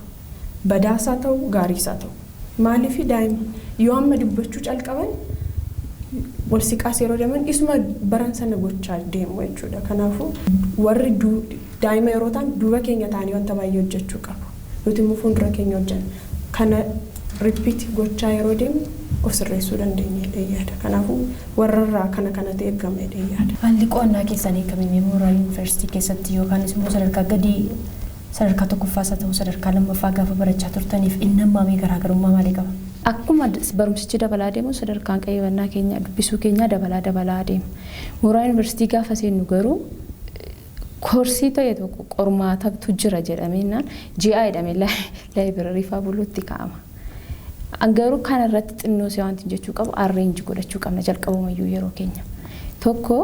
Badaasaa ta'u gaariisaa ta'u. Maaliif daa'ima yoo amma dubbachuu calqaban wal siqaas yeroo deeman isuma baran sana gochaa deemu jechuudha. Kanaafuu warri daa'ima yeroo ta'an duuba keenya ta'anii wanta baay'ee hojjechuu qabu. Nuti immoo fuuldura keenya hojjenna. Kana repeat gochaa yeroo deemu of sirreessuu dandeenyedha yaada. Kanaafuu warrarraa kana kanatti eegamedha yaada. Haalli qo'annaa keessanii akkamii mooraa yuunivarsiitii keessatti yookaanis immoo sadarkaa gadii sadarkaa tokkoffaas haa ta'u sadarkaa lammaffaa gaafa barachaa turtaniif inni ammaamii garaagarummaa maalii qaba? Akkuma barumsichi dabalaa deemu sadarkaan qayyabannaa keenya dubbisuu keenya dabalaa deema. Mooraa yuunivarsiitii gaafa seennu garuu koorsii ta'e tokko qormaatatu jira jedhameenaan ji'a jedhamee laayibirarii fa'aa buluutti kaa'ama. Garuu kana irratti xinnoo si wanti jechuu qabu arreenji godhachuu qabna jalqabumayyuu yeroo keenya. Tokko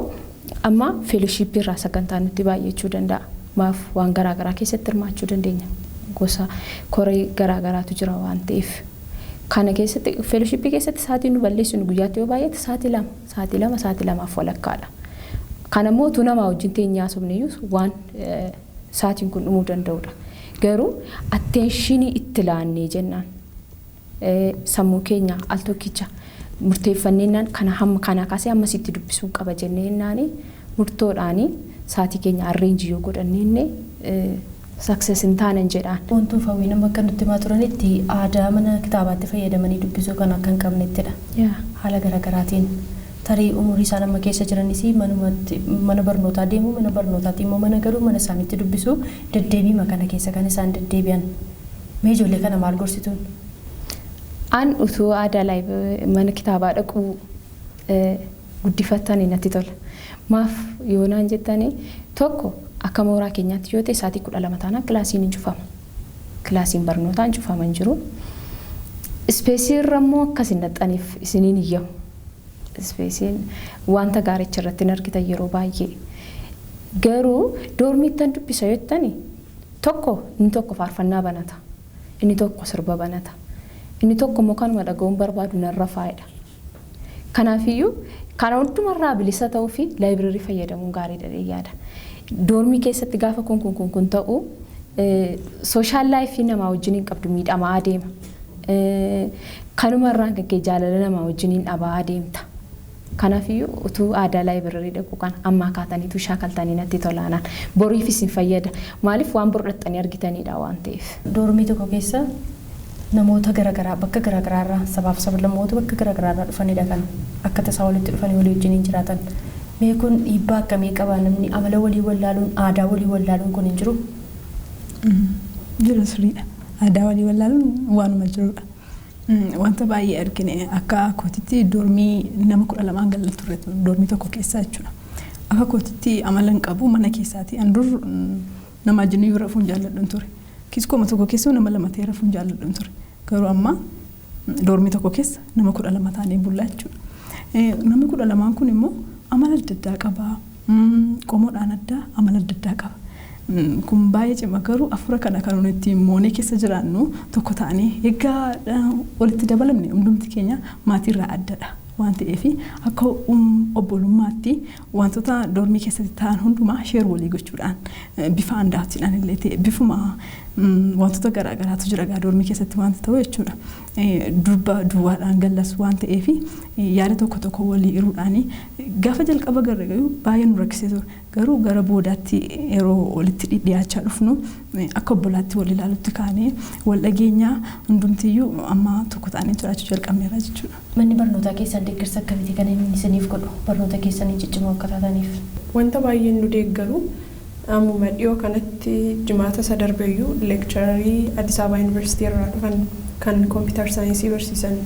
amma feeloshiippii irraa sagantaa nutti baay'achuu danda'a. Maaf waan garaagaraa keessatti hirmaachuu dandeenya. Gosa koree garaagaraatu jira waan ta'eef. Kana keessatti feeloshiippii keessatti sa'aatii nu balleessinu guyyaatti yoo baay'ate sa'aatii lamaaf walakkaadha. Kana immoo utuu namaa wajjin teenyaa sobneeyyuu waan sa'aatiin kun dhumuu danda'udha. Garuu atteenshinii itti laannee jennaan sammuu keenya al tokkicha murteeffanneenaan kana hamma kana kaasee ammasitti dubbisuu qaba jenneennaan murtoodhaanii sa'aatii keenya arreenjii yoo godhanneenne success hin taanan jedhaan. Wantoota fawwii nama akka nutti himaa turanitti aadaa mana kitaabaatti fayyadamanii dubbisuu kan akka hin qabnettidha. Haala garaagaraatiin tarii umurii isaan amma keessa jiranis mana barnootaa deemu mana barnootaatti immoo mana galuu mana isaaniitti dubbisuu deddeebiima kana keessa kan isaan deddeebi'an. Mee ijoollee kana maal gorsituun? An utuu aadaa mana kitaabaa dhaquu guddifattanii natti tola. Maaf yoonaan jettanii tokko akka mooraa keenyaatti yoo ta'e sa'aatii 12 taanaan kilaasiin hin cufama. Kilaasiin barnootaa hin cufaman jiru. Ispeesii irra immoo akkas hin dhaxxaniif isiniin iyyamu. Ispeesiin wanta gaaricha irratti hin argitan yeroo baay'ee. Garuu doormiittan dubbisa yoo jettani inni tokko faarfannaa banata. Inni tokko sirba banata. Inni tokko immoo kanuma dhaga'uun barbaadu narra faayida. Kanaafiyyuu kana hundumarraa bilisa ta'uu fi laayibirarii fayyadamuun gaariidha yaada. Doormii keessatti gaafa kun ta'u sooshaal laayifii namaa wajjin hin qabdu miidhamaa adeema. Kanumarraan gaggee jaalala namaa wajjin hin dhabaa adeemta. Kanaafiyyuu utuu aadaa laayibirarii dhaquu kan ammaa kaataniitu shaakaltanii natti tolaanaan boriifis hin fayyada. Maaliif waan bor dhaxxanii argitanidha waan ta'eef. Doormii tokko keessa namoota garaagaraa bakka garaagaraarraa sabaaf sablammoota bakka garaagaraarraa dhufanidha kan akka tasaa walitti dhufanii walii wajjin hin jiraatan. Mee kun dhiibbaa akkamii qaba namni amala walii wallaaluun aadaa walii wallaaluun kun hin jiru? Jira sirriidha. Aadaa walii wallaaluun waanuma jirudha. Wanta baay'ee argine akka kootitti doormii nama 12 galal turre doormii tokko keessa jechuudha. Akka kootitti amala hin qabu mana keessaati andur nama wajjin yoo rafuun jaalladhu ture. Kiskoo tokko keessa nama 2 ta'ee rafuun jaalladhu ture. Garuu amma doormii tokko keessa nama 12 taanee bullaa jechuudha. Namni 12 kun immoo amala adda addaa qaba. Qomoodhaan addaa amala adda addaa qaba. Kun baay'ee cima garuu afura kana kan nuti moonee keessa jiraannu tokko ta'anii egaa walitti dabalamne hundumti keenya maatiirraa addadha. Waan ta'eef akka obbolummaatti wantoota doormii keessatti ta'an hundumaa sheer walii gochuudhaan bifa aadaatiidhaan illee ta'e bifuma wantoota garaagaraatu jira doormii keessatti wanta ta'u jechuudha. Durba duwwaadhaan gallas waan ta'eef yaada tokko walii hiruudhaan gaafa jalqaba garagayu baay'ee nu rakkisee ture. Garuu gara boodaatti yeroo walitti dhiyaachaa dhufnu akka obbolaatti wal ilaalutti kaanee wal dhageenyaa hundumtiyyuu amma tokko ta'anii jiraachuu jalqabneera jechuudha. Manni barnootaa keessan deeggarsa akkamiiti kan inni isiniif godhu barnoota keessanii ciccimoo akka taataniif? Wanta baay'een nu deeggaru ammuma dhiyoo kanatti jimaata sadarbeeyyuu leekchararii Addis Ababa Yuunivarsiitii irraa dhufan kan kompiitar saayinsii barsiisan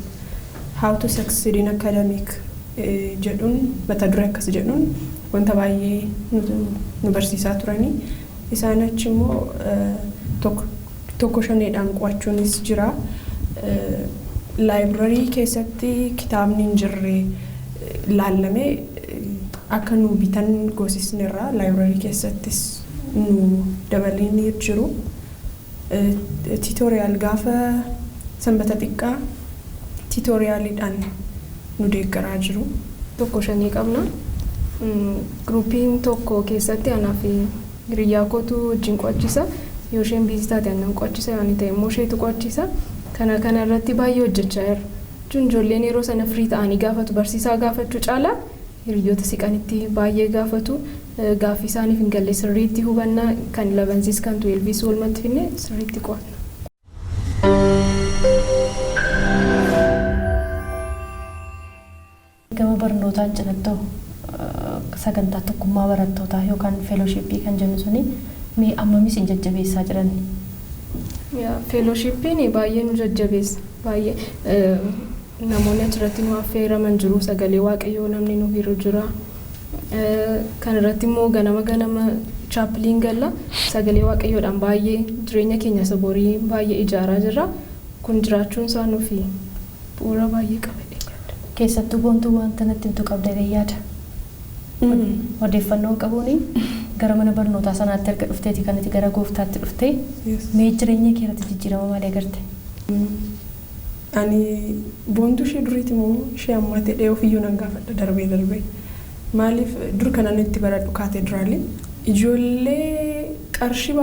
how to succeed in academic jedhuun mata duree akkas jedhuun wanta baay'ee nu barsiisaa turanii isaan achi immoo tokko shaneedhaan qo'achuunis jira. Laayibirarii keessatti kitaabni hin jirre laallamee akka nu bitan goosisneerra laayibirarii keessattis nu dabalanii jiru. Tiitoriyaal gaafa sanbata xiqqaa tiitoriyaaliidhaan nu deeggaraa jiru. Tokko shanii qabna. Gruupiin tokko keessatti anaa fi hiriyyaa kootu wajjin qo'achisa. Yoo isheen biizii taate annan qo'achisa yoo ani ta'e immoo isheetu qo'achisa. Kana irratti baay'ee hojjechaa jira. Ijoolleen yeroo sana firii ta'anii gaafatu barsiisaa gaafachuu caalaa hiriyoota siqanitti baay'ee gaafatu. Gaaffii isaaniif hin galle sirriitti hubannaa kan 11 kan 12 walumatti finne sirriitti qo'anna. barnootaan cinatti sagantaa tokkummaa barattootaa yookaan feelooshipii kan jennu suni mee ammamis hin jajjabeessaa jiran? Feelooshippiin baay'ee nu jajjabeessa. Baay'ee namoonni achirratti nu affeeraman jiru. Sagalee Waaqayyoo namni nu hiru jira. Kan irratti immoo ganama chaapiliin galla sagalee Waaqayyoodhaan baay'ee jireenya keenya saborii baay'ee ijaaraa jirra. Kun jiraachuun isaa nuufi bu'uura baay'ee qaba. Keessattuu boontuu wanta natti himtu qabdee yaada. Odeeffannoo qabuuni gara mana barnootaa sanaatti erga dhufteeti kan itti gara gooftaatti dhuftee mee jireenya kee irratti jijjiirama maalii agarte? Ani boontuu ishee duriiti moo ishee ammaatee dhee ofiyyuu nan gaafadha darbee. Maaliif dur kanan itti baradhu kaatedraalii ijoollee qarshii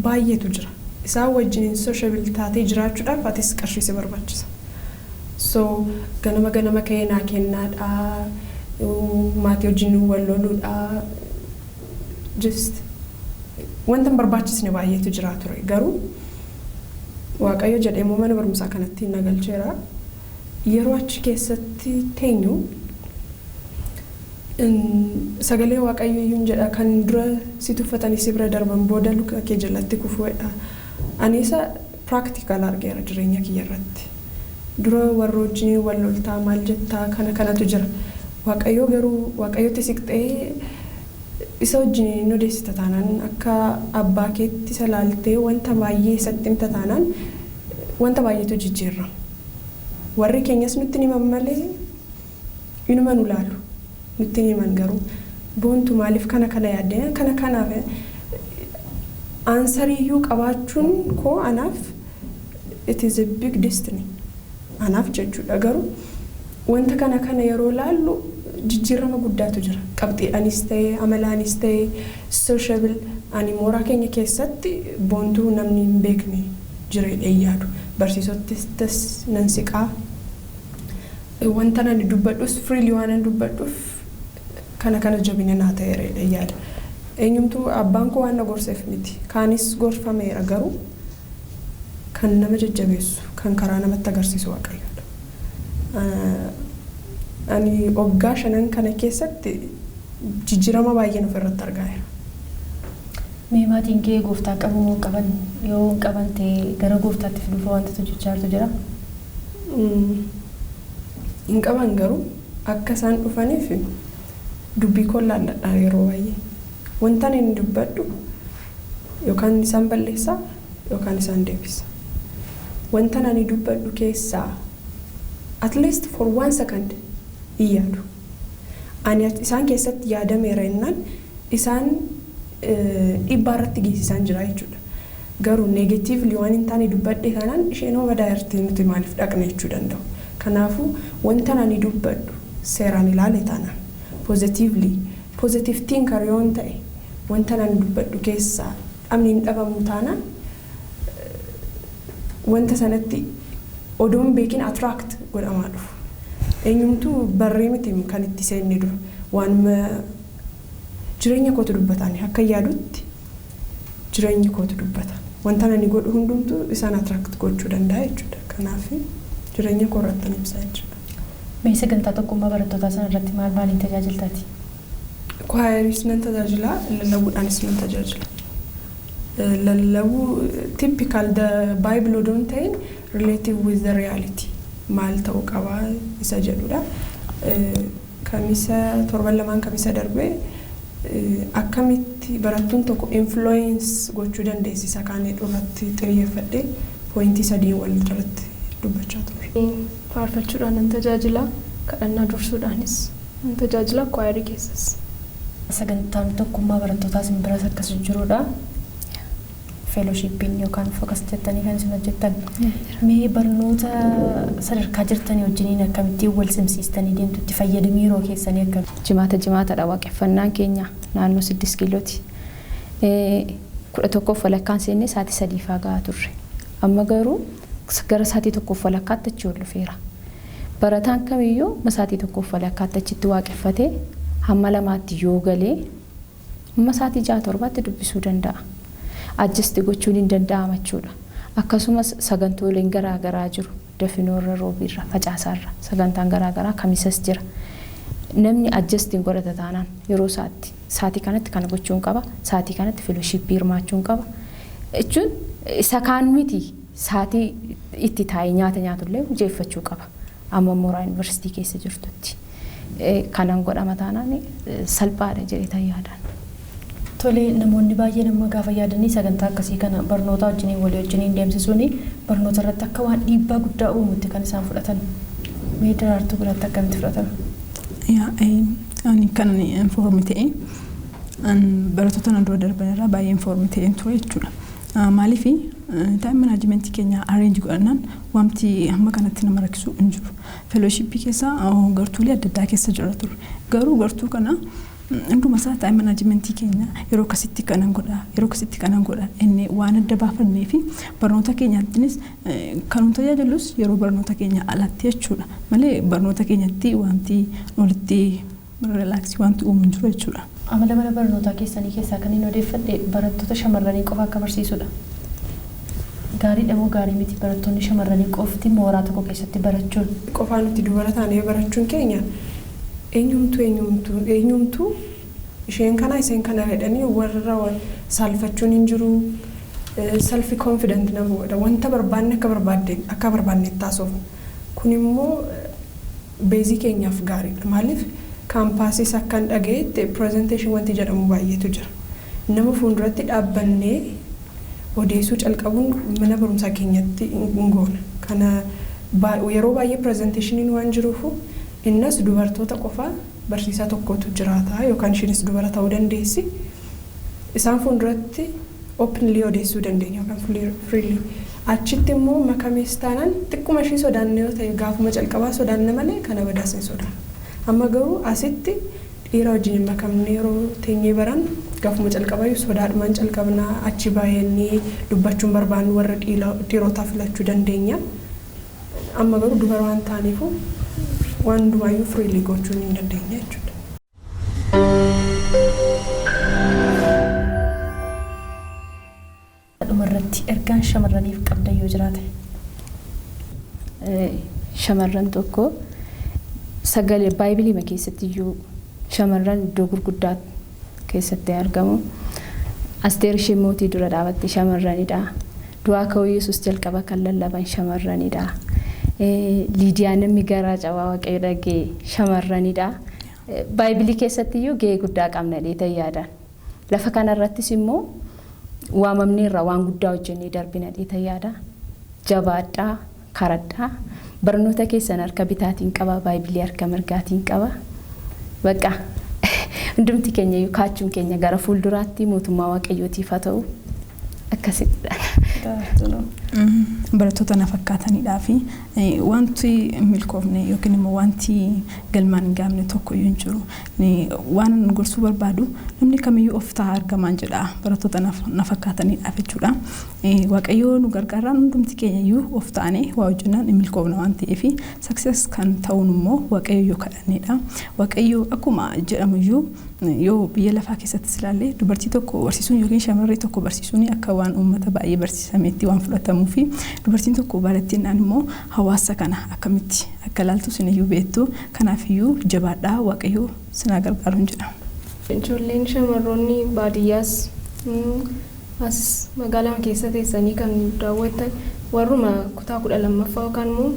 baay'eetu jira. Isaan wajjin sooshabil taatee jiraachuudhaaf atis qarshii si barbaachisa. So ganama ka'ee naa kennaadha. Maatii wajjin wal loluudha. Just wanta hin barbaachisne baay'eetu jira ture. Garuu Waaqayyo jedhee immoo mana barumsaa kanatti na galcheera. Yeroo achi keessatti teenyu sagalee Waaqayyo iyyuu jedha kan dura si tuffatanii si bira darban booda luka kee jalatti kufuudha. Ani isa practical argeera jireenya kiyya irratti. Dura warra wajjin wal loltaa maal jettaa kanatu jira. Waaqayyo garuu Waaqayyotti siqxee isa wajjin nu deessita taanaan akka abbaa keetti isa laaltee wanta baay'ee isatti himta taanaan wanta baay'eetu jijjiirra. Warri keenyas nutti himan malee inuma nu laalu. Nutti himan garuu boontu maaliif kana yaaddee kanaaf ansariyyuu qabaachuun koo anaaf it is a big destiny. Anaaf jechuudha garuu wanta kana yeroo laallu jijjiirama guddaatu jira. Qabxiidhaanis ta'ee amalaanis ta'ee sooshabil ani mooraa keenya keessatti boontuu namni hin beekne jireenya yaadu. Barsiisottis nan siqaa. Wanta nani dubbadhus freely waan nan dubbadhuuf kana jabina naa ta'eera yaada. Eenyumtuu abbaan koo waan na gorseef miti. Kaanis gorfameera garuu kan nama jajjabeessu kan karaa namatti agarsiisu Waaqayyoodha. Ani waggaa 5 kana keessatti jijjiirama baay'een ofirratti argaera. Mee maatiin kee gooftaa qabu moo qaban yoo qaban ta'e gara gooftaatti fiduuf wanta hojjechaa jira? Hin qaban garuu akka isaan dhufaniif dubbii koo laalladha yeroo baay'ee. Wanta ani dubbadhu yookaan isaan balleessa yookaan isaan deebisa. Wanta ani dubbadhu keessaa at least for 1 second iyaadu. Ani isaan keessatti yaadameera innaan isaan dhiibbaa irratti geessisan jira jechuudha. Garuu negatively waan hin taane dubbadhe kanaan isheen hoo badaa jirti nuti maaliif dhaqna jechuu danda'u. Kanaafuu wanta ani dubbadhu seeraan ilaale taanaan positive thinker yoon ta'e wanta ani dubbadhu keessaa dhabni hin dhabamu taanaan wanta sanatti odoon beekin attract godhamaa dhufu. Eenyumtuu barree miti kan itti seenne dura waan jireenya kootu dubbatan akka yaadutti jireenya kootu dubbatan. Wanta ani godhu hundumtuu isaan attract gochuu danda'a jechuudha. Kanaaf jireenya koo irratti ibsaa jechuudha. Mee sagantaa tokkummaa barattootaa sana irratti maaliin tajaajiltaati? Kwaayeris nan tajaajila, lallabuudhaanis nan tajaajila. Lallabuu typical the Bible don't ta'in relative with the reality. Maal ta'uu qaba isa jedhudha. Kamisa torban lamaan kamisa darbee akkamitti barattuun tokko influence gochuu dandeessisa kaanii irratti xiyyeeffadhee poointii 3 wal irratti dubbachaa ture. Faarfachuudhaan nan tajaajila, kadhannaa dursuudhaanis nan tajaajila kwaayerii keessas. Sagantaan tokkummaa barattootaa isin biras akkas jirudha. Fellowshipiin yookaan focus jettanii kan isin hojjettan. Mee barnoota sadarkaa jirtanii wajjiniin akkamittiin wal simsiistanii deemtu itti fayyadamuu yeroo keessanii akkam? Jimaatadha waaqeffannaan keenya naannoo 6 kiilooti. 11 walakkaan seennee sa'aatii 3 faagaa turre. Amma garuu gara sa'aatii 1 walakkaatti achi ol dhufeera. Barataan kamiyyuu sa'aatii 1 walakkaatti achitti waaqeffatee hamma 2tti yoo galee amma sa'aatii 6-7tti dubbisuu danda'a. Adjust gochuun hin danda'ama jechuudha. Akkasumas sagantooleen garaa garaa jiru. Dafinoorra roobiirra facaasaarra sagantaan garaa garaa kamisas jira. namni adjustiin godhata taanaan yeroo sa'aatii kanatti kana gochuun qaba sa'aatii kanatti fellowship hirmaachuun qaba jechuun isa kaan miti sa'aatii itti taa'ee nyaata nyaatullee hojjeeffachuu qaba amma mooraa yuunivarsiitii keessa jirtutti kanan godhama taanaan salphaadha jedhee yaadaan. Tole namoonni baay'een amma gaafa yaadanii sagantaa akkasii kana barnoota wajjiniin walii wajjiniin deemsisuun barnoota irratti akka waan dhiibbaa guddaa uumutti kan isaan fudhatan. Mee daraartuu biratti akkamitti fudhatan? Ani kan informi ta'e barattoota nan dura darban irraa baay'ee informi ta'een ture jechuudha. Maaliif taa'im manaajimentii keenya arreenji godhannaan wanti hamma kanatti nama rakkisu hin jiru. Fellowshippii keessa gartuulee adda addaa keessa jira ture. Garuu gartuu kana hunduma isaa taa'im manaajimentii keenya yeroo akkasitti kanan godha inni waan adda baafannee fi barnoota keenyaattinis kan tajaajilus yeroo barnoota keenya alatti jechuudha. Malee barnoota keenyatti wanti walitti relaaksii wanti uumu jiru jechuudha. Amala mana barnootaa keessanii keessaa kan inni odeeffadhe barattoota shamarranii qofa akka barsiisudha. Gaariidha moo gaarii miti barattoonni shamarranii qofti mooraa tokko keessatti barachuun? Qofaa nuti dubara taanee barachuun keenya eenyumtuu isheen kana iseen kana jedhanii warra saalfachuun hin jiru. Self confident namoota wanta barbaanne akka barbaanne taasifnu. Kun immoo beezii keenyaaf gaariidha. Maaliif kaampaasis akkan dhageetti presentation wanti jedhamu baay'eetu jira. Nama fuulduratti dhaabbannee odeessuu calqabuun mana barumsaa keenyatti hin goona. Kana yeroo baay'ee presentationiin waan jiruufu innas dubartoota qofaa barsiisaa tokkotu jiraata yookaan ishiinis dubara ta'uu dandeessi. Isaan fuulduratti openly odeessuu dandeenya yookaan freely. Achitti immoo makamees taanaan xiqquma ishii sodaanne yoo ta'e gaafuma calqabaa sodaanne malee kana badaas hin sodaanne. Amma garuu asitti dhiira wajjin makamne yeroo teenyee baran gaafuma calqabaa sodaadhumaan calqabnaa achi baay'ee dubbachuun barbaannu warra dhiirotaa filachuu dandeenya. Amma garuu dubara waan ta'aniifu waan hundumaayyuu freely gochuun hin dandeenya jechuudha. Dhumarratti ergaan shamarraniif qabda yoo jiraate? Shamarran tokko sagalee baay'ee keessatti iyyuu shamarran iddoo gurguddaa keessatti argamu. Asteer ishee mootii dura dhaabatte shamarranidha. Du'aa ka'uu Yesuus jalqaba kan lallaban shamarranidha. Liidiyaan namni garaa cabaa waaqayyo dhagee shamarranidha. Baay'ee keessatti iyyuu gahee guddaa qabna dheetan yaadaan. Lafa kanarrattis immoo waamamneerra waan guddaa hojjennee darbina dheetan yaada. Jabaadhaa, karadhaa. Barnoota keessan harka bitaatiin qaba, baay'ee harka mirgaatiin qaba. Bakka hundumti keenya iyyuu kaachuun keenya gara fuulduraatti mootummaa waaqayyootiif haa ta'u akkasittidha. Barattoota na fakkaatanidhaa fi wanti milkoofne yookiin immoo wanti galmaan hin gahamne tokko iyyuu hin jiru. Waan gorsuu barbaadu namni kamiyyuu of ta'a argamaan jedha barattoota na fakkaatanidhaa jechuudha. Waaqayyoo nu gargaaraan hundumti keenya iyyuu of ta'anii waa hojjennaan hin milkoofna waan ta'eef success kan ta'uun immoo waaqayyoo yoo kadhannedha. Waaqayyoo akkuma jedhamu iyyuu yoo biyya lafaa keessatti ilaalle dubartii tokko barsiisuun yookiin shamarree tokko barsiisuun akka waan uummata baay'ee barsiisameetti waan fudhatamuu fi dubartiin tokko barattiinaan immoo hawaasa kana akkamitti akka laaltu sin iyyuu beektu kanaaf iyyuu jabaadhaa waaqayyoo sinaa gargaaruun jedha. Ijoolleen shamarroonni baadiyyaas as magaalaa keessa teessanii kan daawwatan warruma kutaa 12ffaa yookaan immoo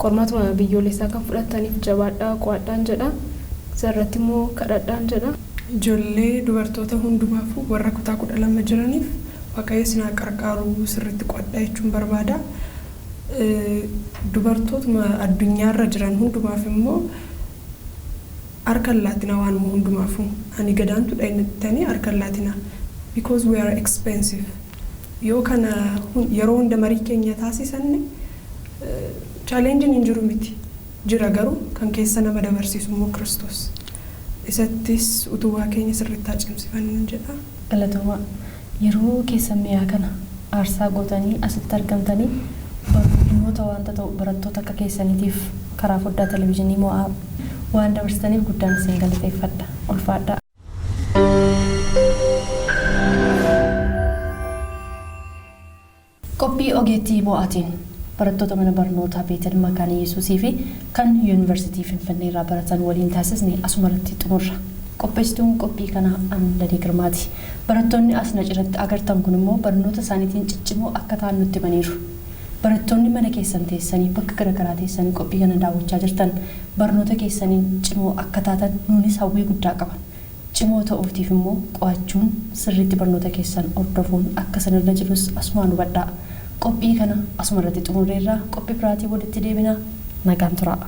qormaatuma biyyoolessaa kan fudhataniif jabaadhaa qo'adhaan jedha. Sarratti immoo kadhadhaan jedha. Ijoollee dubartoota hundumaaf warra kutaa 12 jiraniif waaqayyo sinaa qarqaaru sirriitti qo'adhaa jechuun barbaada. Dubartootuma addunyaarra jiran hundumaaf immoo harka laatina waan hundumaaf ani gadaantu dhaynatanii harka laatina because we are expensive. Yoo kana yeroo hunda marii keenya taasisanne challenge hin jiru miti. Jira garuu kan keessa nama dabarsiisu immoo Kiristoos. Isattis utubaa keenya sirriitti cimsifannu jedha. Galatooma yeroo keessa mi'aa kana aarsaa gootanii asitti argamtanii barnoota wanta ta'u barattoota akka keessaniitiif karaa foddaa televezyiinii mo'aa waan dabarsitaniif guddaan isin galateeffadha. Ulfaadhaa. Qophii ogeettii mo'aatiin barattoota mana barnootaa Beetel Makaana Yesuusii fi kan yuunivarsiitii Finfinnee irraa baratan waliin taasisne asumarratti xumurra. Qopheessituun qophii kanaa Lalii Girmaati. Barattoonni as naciratti agartan kun immoo barnoota isaaniitiin ciccimoo akka ta'an nutti himaniiru. Barattoonni mana keessan teessanii bakka garaagaraa teessanii qophii kana daawwachaa jirtan barnoota keessaniin cimoo akka taatan nuunis hawwii guddaa qaban. Cimoo ta'uutiif immoo qo'achuun sirriitti barnoota keessan hordofuun akka sanirra jirus asumaan hubadhaa. Qophii kana asumarratti xumurreerra qophii biraatii walitti deebina nagaan turaa.